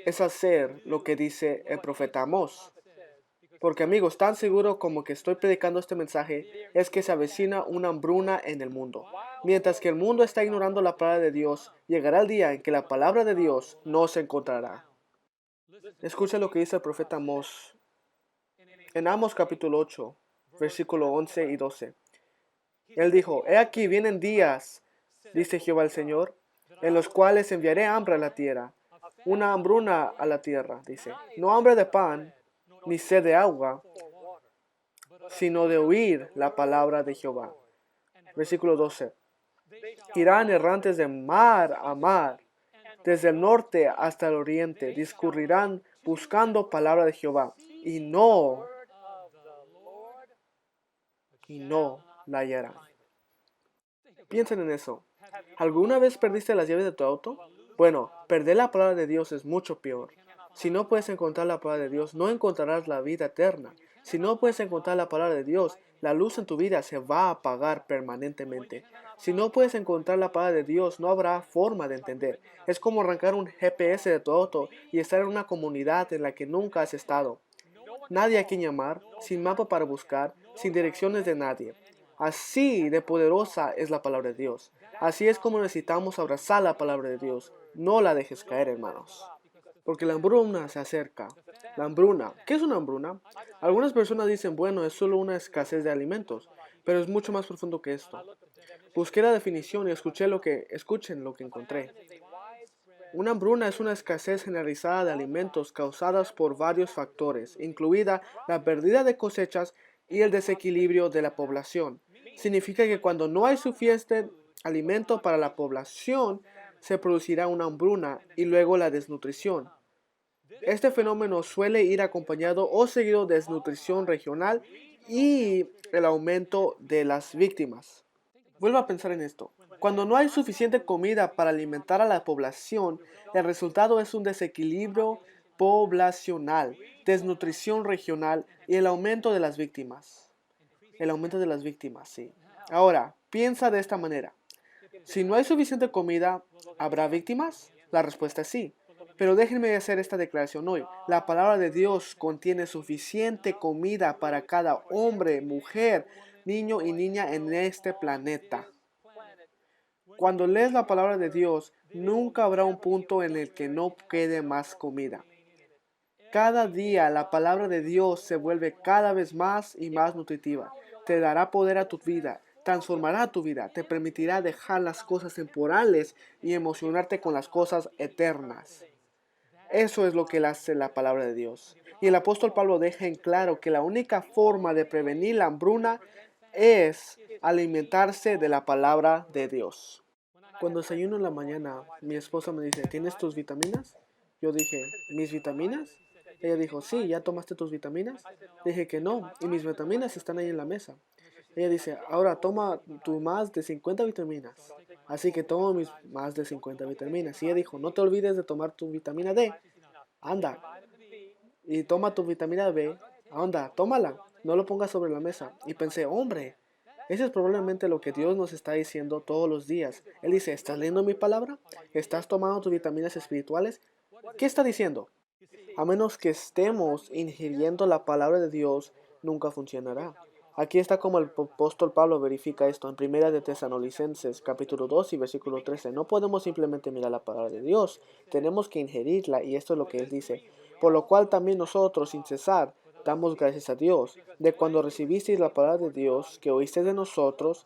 [SPEAKER 1] es hacer lo que dice el profeta Amós. Porque amigos, tan seguro como que estoy predicando este mensaje, es que se avecina una hambruna en el mundo. Mientras que el mundo está ignorando la palabra de Dios, llegará el día en que la palabra de Dios no se encontrará. Escucha lo que dice el profeta Amós. En Amós capítulo 8, versículo 11 y 12. Él dijo: he aquí vienen días, dice Jehová el Señor, en los cuales enviaré hambre a la tierra, una hambruna a la tierra, dice. No hambre de pan, ni sed de agua, sino de oír la palabra de Jehová. Versículo 12. Irán errantes de mar a mar, desde el norte hasta el oriente, discurrirán buscando palabra de Jehová, y no la hallarán. Piensen en eso. ¿Alguna vez perdiste las llaves de tu auto? Bueno, perder la palabra de Dios es mucho peor. Si no puedes encontrar la palabra de Dios, no encontrarás la vida eterna. Si no puedes encontrar la palabra de Dios, la luz en tu vida se va a apagar permanentemente. Si no puedes encontrar la palabra de Dios, no habrá forma de entender. Es como arrancar un GPS de tu auto y estar en una comunidad en la que nunca has estado. Nadie a quien llamar, sin mapa para buscar, sin direcciones de nadie. Así de poderosa es la palabra de Dios. Así es como necesitamos abrazar la palabra de Dios. No la dejes caer, hermanos. Porque la hambruna se acerca. La hambruna. ¿Qué es una hambruna? Algunas personas dicen, bueno, es solo una escasez de alimentos, pero es mucho más profundo que esto. Busqué la definición y escuchen lo que encontré. Una hambruna es una escasez generalizada de alimentos causadas por varios factores, incluida la pérdida de cosechas y el desequilibrio de la población. Significa que cuando no hay suficiente alimento para la población, se producirá una hambruna y luego la desnutrición. Este fenómeno suele ir acompañado o seguido de desnutrición regional y el aumento de las víctimas. Vuelva a pensar en esto. Cuando no hay suficiente comida para alimentar a la población, el resultado es un desequilibrio poblacional, desnutrición regional y el aumento de las víctimas. El aumento de las víctimas, sí. Ahora, piensa de esta manera. Si no hay suficiente comida, ¿habrá víctimas? La respuesta es sí. Pero déjenme hacer esta declaración hoy. La palabra de Dios contiene suficiente comida para cada hombre, mujer, niño y niña en este planeta. Cuando lees la palabra de Dios, nunca habrá un punto en el que no quede más comida. Cada día la palabra de Dios se vuelve cada vez más y más nutritiva. Te dará poder a tu vida, transformará tu vida, te permitirá dejar las cosas temporales y emocionarte con las cosas eternas. Eso es lo que hace la palabra de Dios. Y el apóstol Pablo deja en claro que la única forma de prevenir la hambruna es alimentarse de la palabra de Dios. Cuando desayuno en la mañana, mi esposa me dice, ¿tienes tus vitaminas? Yo dije, ¿mis vitaminas? Ella dijo, sí, ¿ya tomaste tus vitaminas? Dije que no, y mis vitaminas están ahí en la mesa. Ella dice, ahora toma tu más de 50 vitaminas. Así que tomo mis más de 50 vitaminas. Y ella dijo, no te olvides de tomar tu vitamina D. Anda, y toma tu vitamina B. Anda, tómala. No lo pongas sobre la mesa. Y pensé, hombre, ese es probablemente lo que Dios nos está diciendo todos los días. Él dice, ¿estás leyendo mi palabra? ¿Estás tomando tus vitaminas espirituales? ¿Qué está diciendo? A menos que estemos ingiriendo la palabra de Dios, nunca funcionará. Aquí está como el apóstol Pablo verifica esto en Primera de Tesalonicenses, capítulo 2 y versículo 13. No podemos simplemente mirar la palabra de Dios, tenemos que ingerirla, y esto es lo que él dice. Por lo cual también nosotros, sin cesar, damos gracias a Dios, de cuando recibisteis la palabra de Dios, que oísteis de nosotros,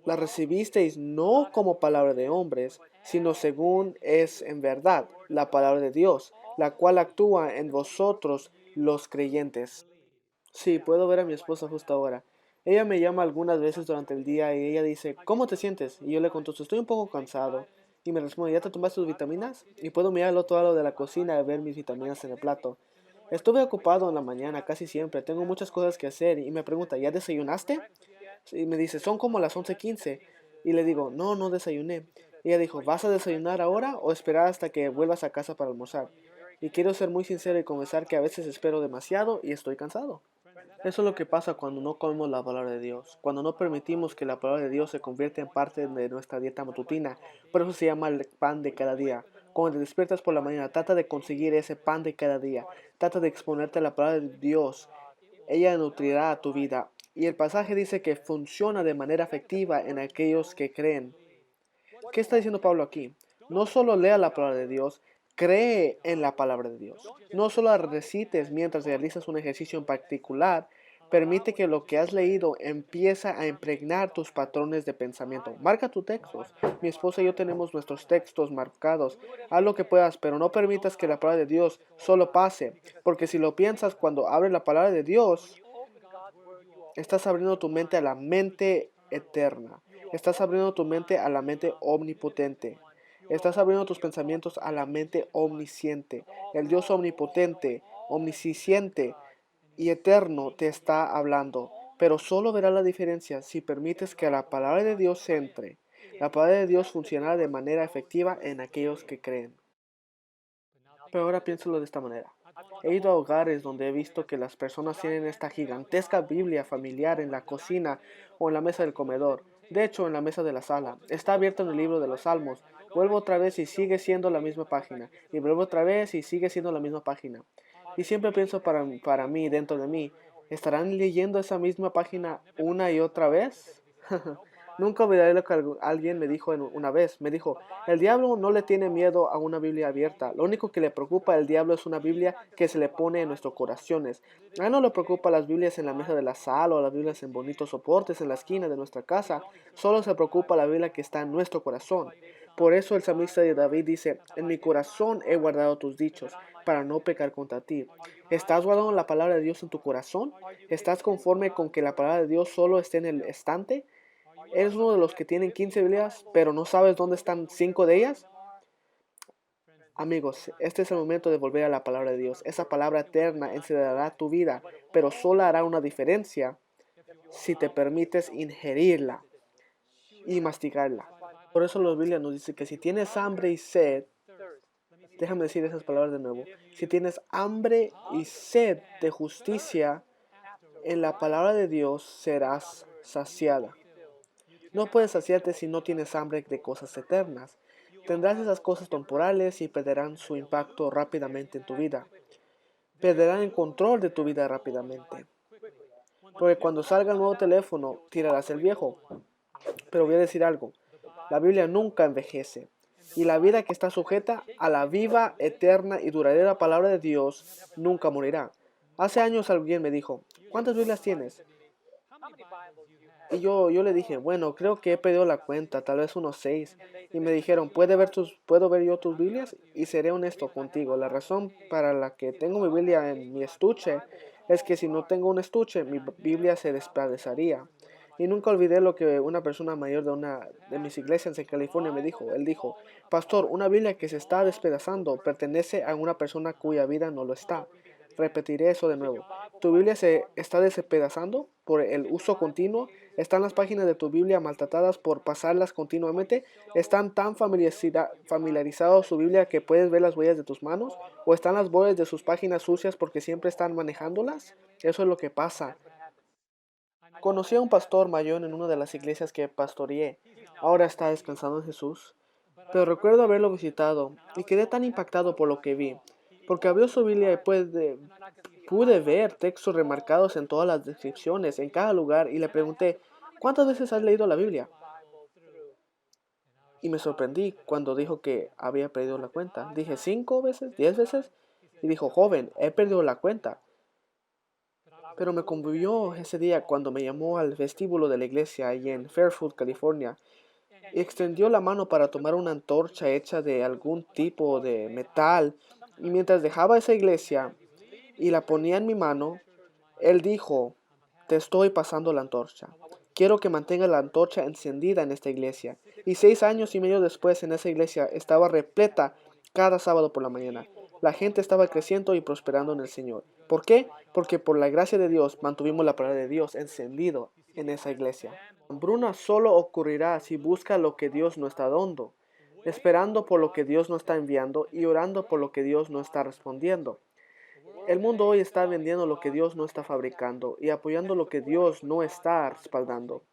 [SPEAKER 1] la recibisteis no como palabra de hombres, sino según es en verdad la palabra de Dios, la cual actúa en vosotros los creyentes. Sí, puedo ver a mi esposa justo ahora. Ella me llama algunas veces durante el día y ella dice, ¿cómo te sientes? Y yo le contesto, estoy un poco cansado. Y me responde, ¿ya te tomaste tus vitaminas? Y puedo mirar al otro lado de la cocina y ver mis vitaminas en el plato. Estuve ocupado en la mañana, casi siempre. Tengo muchas cosas que hacer. Y me pregunta, ¿ya desayunaste? Y me dice, son como las 11:15. Y le digo, no, no desayuné. Y ella dijo, ¿vas a desayunar ahora o esperar hasta que vuelvas a casa para almorzar? Y quiero ser muy sincero y confesar que a veces espero demasiado y estoy cansado. Eso es lo que pasa cuando no comemos la palabra de Dios, cuando no permitimos que la palabra de Dios se convierta en parte de nuestra dieta matutina. Por eso se llama el pan de cada día. Cuando te despiertas por la mañana, trata de conseguir ese pan de cada día. Trata de exponerte a la palabra de Dios. Ella nutrirá a tu vida. Y el pasaje dice que funciona de manera efectiva en aquellos que creen. ¿Qué está diciendo Pablo aquí? No solo lea la palabra de Dios, cree en la palabra de Dios. No solo la recites mientras realizas un ejercicio en particular, permite que lo que has leído empieza a impregnar tus patrones de pensamiento. Marca tus textos. Mi esposa y yo tenemos nuestros textos marcados. Haz lo que puedas, pero no permitas que la palabra de Dios solo pase, porque si lo piensas cuando abres la palabra de Dios, estás abriendo tu mente a la mente eterna. Estás abriendo tu mente a la mente omnipotente. Estás abriendo tus pensamientos a la mente omnisciente. El Dios omnipotente, omnisciente y eterno te está hablando. Pero solo verás la diferencia si permites que la palabra de Dios entre. La palabra de Dios funcionará de manera efectiva en aquellos que creen. Pero ahora piénsalo de esta manera. He ido a hogares donde he visto que las personas tienen esta gigantesca Biblia familiar en la cocina o en la mesa del comedor. De hecho, en la mesa de la sala. Está abierto en el libro de los Salmos. Vuelvo otra vez y sigue siendo la misma página. Y vuelvo otra vez y sigue siendo la misma página. Y siempre pienso para mí, dentro de mí, ¿estarán leyendo esa misma página una y otra vez? Nunca olvidaré lo que alguien me dijo una vez. Me dijo, el diablo no le tiene miedo a una Biblia abierta. Lo único que le preocupa al diablo es una Biblia que se le pone en nuestros corazones. A él no le preocupa las Biblias en la mesa de la sala o las Biblias en bonitos soportes en la esquina de nuestra casa. Solo se preocupa la Biblia que está en nuestro corazón. Por eso el salmista de David dice, en mi corazón he guardado tus dichos, para no pecar contra ti. ¿Estás guardando la palabra de Dios en tu corazón? ¿Estás conforme con que la palabra de Dios solo esté en el estante? ¿Eres uno de los que tienen 15 Biblias, pero no sabes dónde están 5 de ellas? Amigos, este es el momento de volver a la palabra de Dios. Esa palabra eterna encerrará tu vida, pero solo hará una diferencia si te permites ingerirla y masticarla. Por eso la Biblia nos dice que si tienes hambre y sed, déjame decir esas palabras de nuevo, si tienes hambre y sed de justicia, en la palabra de Dios serás saciada. No puedes saciarte si no tienes hambre de cosas eternas. Tendrás esas cosas temporales y perderán su impacto rápidamente en tu vida. Perderán el control de tu vida rápidamente. Porque cuando salga el nuevo teléfono, tirarás el viejo. Pero voy a decir algo. La Biblia nunca envejece. Y la vida que está sujeta a la viva, eterna y duradera palabra de Dios nunca morirá. Hace años alguien me dijo, ¿cuántas Biblias tienes? Y yo le dije, bueno, creo que he perdido la cuenta, tal vez unos 6. Y me dijeron, ¿puedo ver yo tus Biblias? Y seré honesto contigo. La razón para la que tengo mi Biblia en mi estuche es que si no tengo un estuche, mi Biblia se despedazaría. Y nunca olvidé lo que una persona mayor de una de mis iglesias en California me dijo. Él dijo, Pastor, una Biblia que se está despedazando pertenece a una persona cuya vida no lo está. Repetiré eso de nuevo. ¿Tu Biblia se está despedazando por el uso continuo? ¿Están las páginas de tu Biblia maltratadas por pasarlas continuamente? ¿Están tan familiarizados su Biblia que puedes ver las huellas de tus manos? ¿O están las bordes de sus páginas sucias porque siempre están manejándolas? Eso es lo que pasa. Conocí a un pastor mayor en una de las iglesias que pastoreé. Ahora está descansando en Jesús. Pero recuerdo haberlo visitado y quedé tan impactado por lo que vi. Porque abrió su Biblia y pude ver textos remarcados en todas las descripciones, en cada lugar, y le pregunté, ¿cuántas veces has leído la Biblia? Y me sorprendí cuando dijo que había perdido la cuenta. Dije, ¿5 veces? ¿10 veces? Y dijo, joven, he perdido la cuenta. Pero me conmovió ese día cuando me llamó al vestíbulo de la iglesia allí en Fairfield, California, y extendió la mano para tomar una antorcha hecha de algún tipo de metal. Y mientras dejaba esa iglesia y la ponía en mi mano, él dijo, te estoy pasando la antorcha. Quiero que mantengas la antorcha encendida en esta iglesia. Y 6 años y medio después en esa iglesia estaba repleta cada sábado por la mañana. La gente estaba creciendo y prosperando en el Señor. ¿Por qué? Porque por la gracia de Dios mantuvimos la palabra de Dios encendido en esa iglesia. La hambruna solo ocurrirá si busca lo que Dios no está dando, esperando por lo que Dios no está enviando y orando por lo que Dios no está respondiendo. El mundo hoy está vendiendo lo que Dios no está fabricando y apoyando lo que Dios no está respaldando.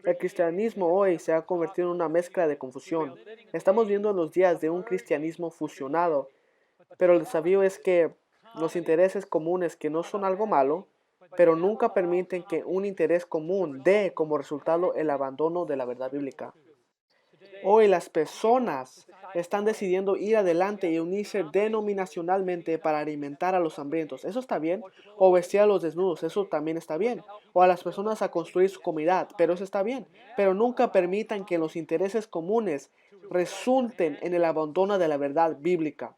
[SPEAKER 1] El cristianismo hoy se ha convertido en una mezcla de confusión. Estamos viendo los días de un cristianismo fusionado, pero el desafío es que los intereses comunes, que no son algo malo, pero nunca permiten que un interés común dé como resultado el abandono de la verdad bíblica. Hoy las personas están decidiendo ir adelante y unirse denominacionalmente para alimentar a los hambrientos. ¿Eso está bien? O vestir a los desnudos. Eso también está bien. O a las personas a construir su comunidad. Pero eso está bien. Pero nunca permitan que los intereses comunes resulten en el abandono de la verdad bíblica.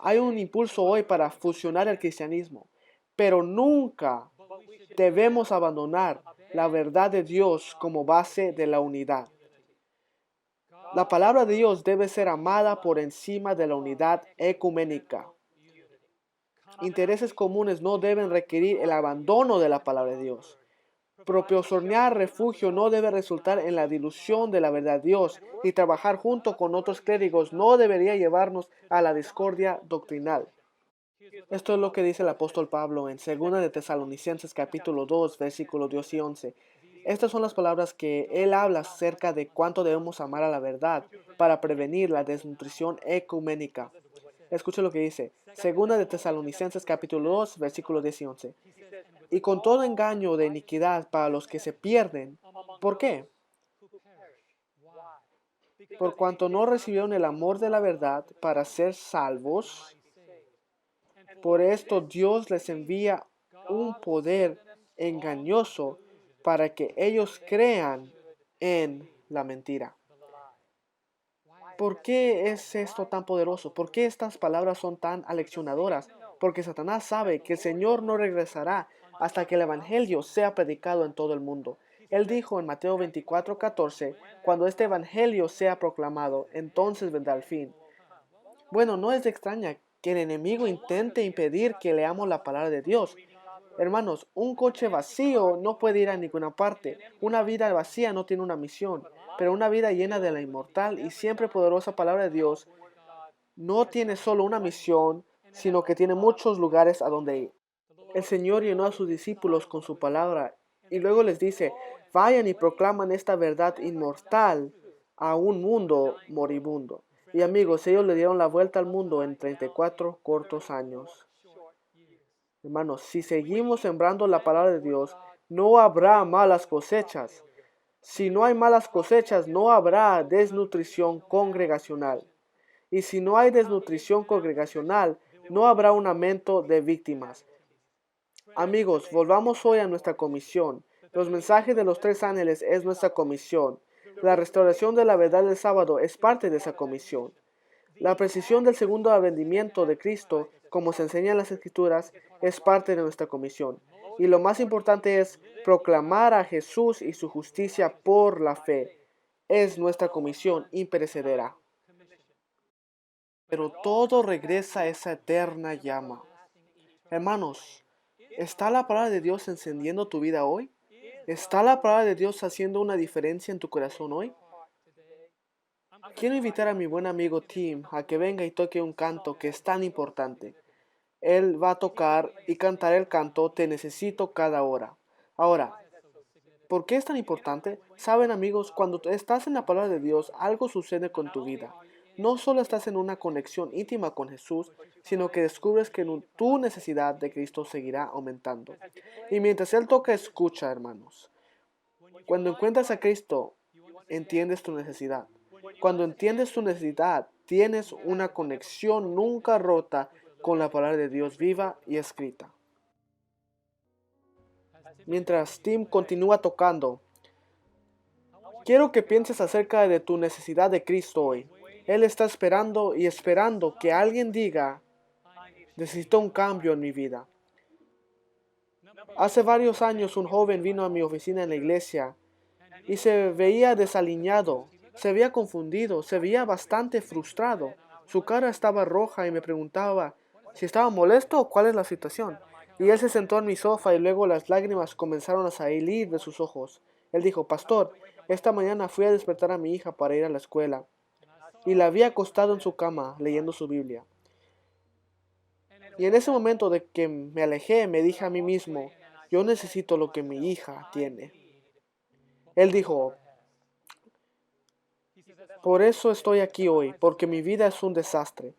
[SPEAKER 1] Hay un impulso hoy para fusionar el cristianismo. Pero nunca debemos abandonar la verdad de Dios como base de la unidad. La palabra de Dios debe ser amada por encima de la unidad ecuménica. Intereses comunes no deben requerir el abandono de la palabra de Dios. Proporcionar refugio no debe resultar en la dilución de la verdad de Dios, y trabajar junto con otros clérigos no debería llevarnos a la discordia doctrinal. Esto es lo que dice el apóstol Pablo en 2 de Tesalonicenses capítulo 2, versículos 10 y 11. Estas son las palabras que él habla acerca de cuánto debemos amar a la verdad para prevenir la desnutrición ecuménica. Escuche lo que dice. 2 de Tesalonicenses capítulo 2, versículos 10 y 11. Y con todo engaño de iniquidad para los que se pierden. ¿Por qué? Por cuanto no recibieron el amor de la verdad para ser salvos. Por esto Dios les envía un poder engañoso para que ellos crean en la mentira. ¿Por qué es esto tan poderoso? ¿Por qué estas palabras son tan aleccionadoras? Porque Satanás sabe que el Señor no regresará hasta que el Evangelio sea predicado en todo el mundo. Él dijo en Mateo 24:14, cuando este Evangelio sea proclamado, entonces vendrá el fin. Bueno, no es de extraña que el enemigo intente impedir que leamos la palabra de Dios. Hermanos, un coche vacío no puede ir a ninguna parte. Una vida vacía no tiene una misión. Pero una vida llena de la inmortal y siempre poderosa palabra de Dios no tiene solo una misión, sino que tiene muchos lugares a donde ir. El Señor llenó a sus discípulos con su palabra y luego les dice, vayan y proclaman esta verdad inmortal a un mundo moribundo. Y amigos, ellos le dieron la vuelta al mundo en 34 cortos años. Hermanos, si seguimos sembrando la palabra de Dios, no habrá malas cosechas. Si no hay malas cosechas, no habrá desnutrición congregacional. Y si no hay desnutrición congregacional, no habrá un aumento de víctimas. Amigos, volvamos hoy a nuestra comisión. Los mensajes de los tres ángeles es nuestra comisión. La restauración de la verdad del sábado es parte de esa comisión. La precisión del segundo advenimiento de Cristo, como se enseña en las Escrituras, es parte de nuestra comisión. Y lo más importante es proclamar a Jesús y su justicia por la fe. Es nuestra comisión imperecedera. Pero todo regresa a esa eterna llama. Hermanos, ¿está la palabra de Dios encendiendo tu vida hoy? ¿Está la palabra de Dios haciendo una diferencia en tu corazón hoy? Quiero invitar a mi buen amigo Tim a que venga y toque un canto que es tan importante. Él va a tocar y cantar el canto Te necesito cada hora. Ahora, ¿por qué es tan importante? Saben, amigos, cuando estás en la palabra de Dios, algo sucede con tu vida. No solo estás en una conexión íntima con Jesús, sino que descubres que tu necesidad de Cristo seguirá aumentando. Y mientras Él toca, escucha, hermanos. Cuando encuentras a Cristo, entiendes tu necesidad. Cuando entiendes tu necesidad, tienes una conexión nunca rota con la palabra de Dios viva y escrita. Mientras Tim continúa tocando, quiero que pienses acerca de tu necesidad de Cristo hoy. Él está esperando y esperando que alguien diga, necesito un cambio en mi vida. Hace varios años un joven vino a mi oficina en la iglesia y se veía desaliñado, se veía confundido, se veía bastante frustrado. Su cara estaba roja y me preguntaba si estaba molesto o cuál es la situación. Y él se sentó en mi sofá y luego las lágrimas comenzaron a salir de sus ojos. Él dijo, Pastor, esta mañana fui a despertar a mi hija para ir a la escuela y la vi acostado en su cama leyendo su Biblia. Y en ese momento de que me alejé, me dije a mí mismo, yo necesito lo que mi hija tiene. Él dijo, por eso estoy aquí hoy, porque mi vida es un desastre.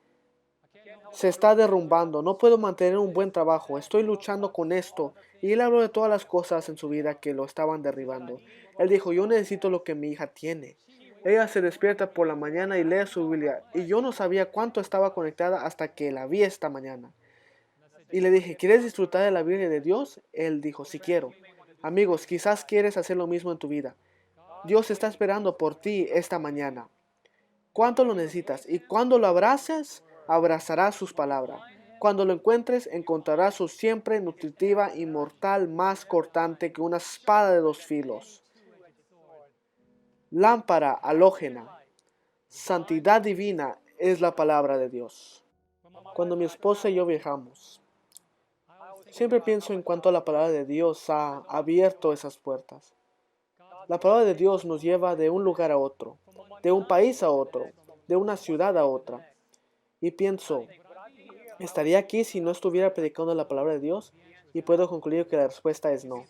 [SPEAKER 1] Se está derrumbando, no puedo mantener un buen trabajo, estoy luchando con esto. Y él habló de todas las cosas en su vida que lo estaban derribando. Él dijo, yo necesito lo que mi hija tiene. Ella se despierta por la mañana y lee su Biblia. Y yo no sabía cuánto estaba conectada hasta que la vi esta mañana. Y le dije, ¿quieres disfrutar de la Biblia de Dios? Él dijo, sí quiero. Amigos, quizás quieres hacer lo mismo en tu vida. Dios está esperando por ti esta mañana. ¿Cuánto lo necesitas? Y cuando lo abraces, abrazarás sus palabras. Cuando lo encuentres, encontrarás su siempre nutritiva, inmortal, más cortante que una espada de 2 filos. Lámpara halógena. Santidad divina es la palabra de Dios. Cuando mi esposa y yo viajamos, siempre pienso en cuanto la palabra de Dios ha abierto esas puertas. La palabra de Dios nos lleva de un lugar a otro, de un país a otro, de una ciudad a otra. Y pienso, ¿estaría aquí si no estuviera predicando la palabra de Dios? Y puedo concluir que la respuesta es no.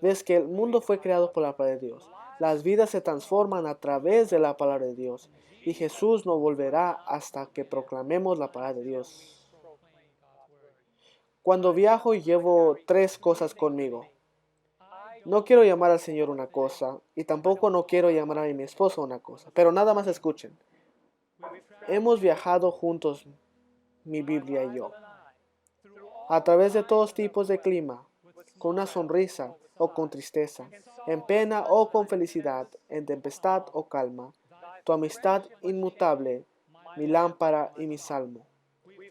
[SPEAKER 1] Ves que el mundo fue creado por la palabra de Dios. Las vidas se transforman a través de la palabra de Dios. Y Jesús no volverá hasta que proclamemos la palabra de Dios. Cuando viajo llevo 3 cosas conmigo. No quiero llamar al Señor una cosa y tampoco no quiero llamar a mi esposo una cosa. Pero nada más escuchen. Hemos viajado juntos, mi Biblia y yo, a través de todos tipos de clima, con una sonrisa o con tristeza, en pena o con felicidad, en tempestad o calma. Tu amistad inmutable, mi lámpara y mi salmo.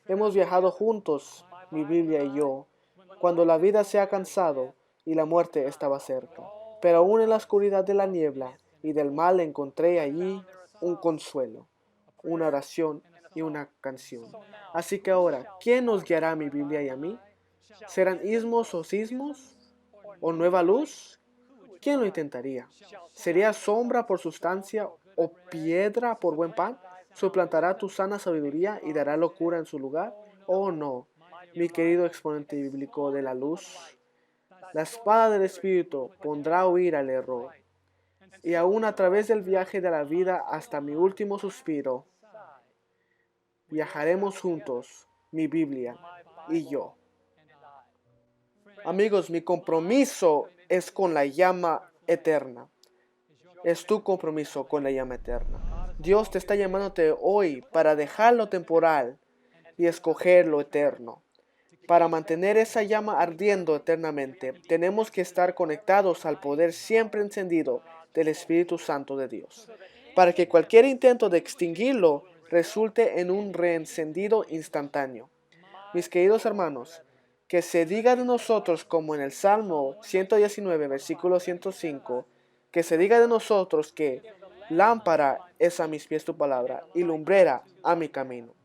[SPEAKER 1] Hemos viajado juntos, mi Biblia y yo, cuando la vida se ha cansado y la muerte estaba cerca. Pero aún en la oscuridad de la niebla y del mal encontré allí un consuelo, una oración y una canción. Así que ahora, ¿quién nos guiará a mi Biblia y a mí? ¿Serán ismos o sismos? ¿O nueva luz? ¿Quién lo intentaría? ¿Sería sombra por sustancia o piedra por buen pan? ¿Suplantará tu sana sabiduría y dará locura en su lugar? Oh no, mi querido exponente bíblico de la luz. La espada del Espíritu pondrá a huir al error. Y aún a través del viaje de la vida hasta mi último suspiro, viajaremos juntos, mi Biblia y yo. Amigos, mi compromiso es con la llama eterna. Es tu compromiso con la llama eterna. Dios te está llamándote hoy para dejar lo temporal y escoger lo eterno. Para mantener esa llama ardiendo eternamente, tenemos que estar conectados al poder siempre encendido del Espíritu Santo de Dios, para que cualquier intento de extinguirlo resulte en un reencendido instantáneo. Mis queridos hermanos, que se diga de nosotros como en el Salmo 119, versículo 105, que se diga de nosotros que lámpara es a mis pies tu palabra y lumbrera a mi camino.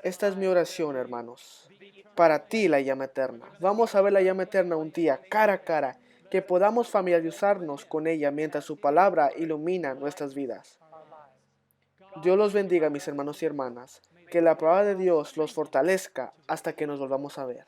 [SPEAKER 1] Esta es mi oración, hermanos. Para ti la llama eterna. Vamos a ver la llama eterna un día, cara a cara, que podamos familiarizarnos con ella mientras su palabra ilumina nuestras vidas. Dios los bendiga, mis hermanos y hermanas. Que la palabra de Dios los fortalezca hasta que nos volvamos a ver.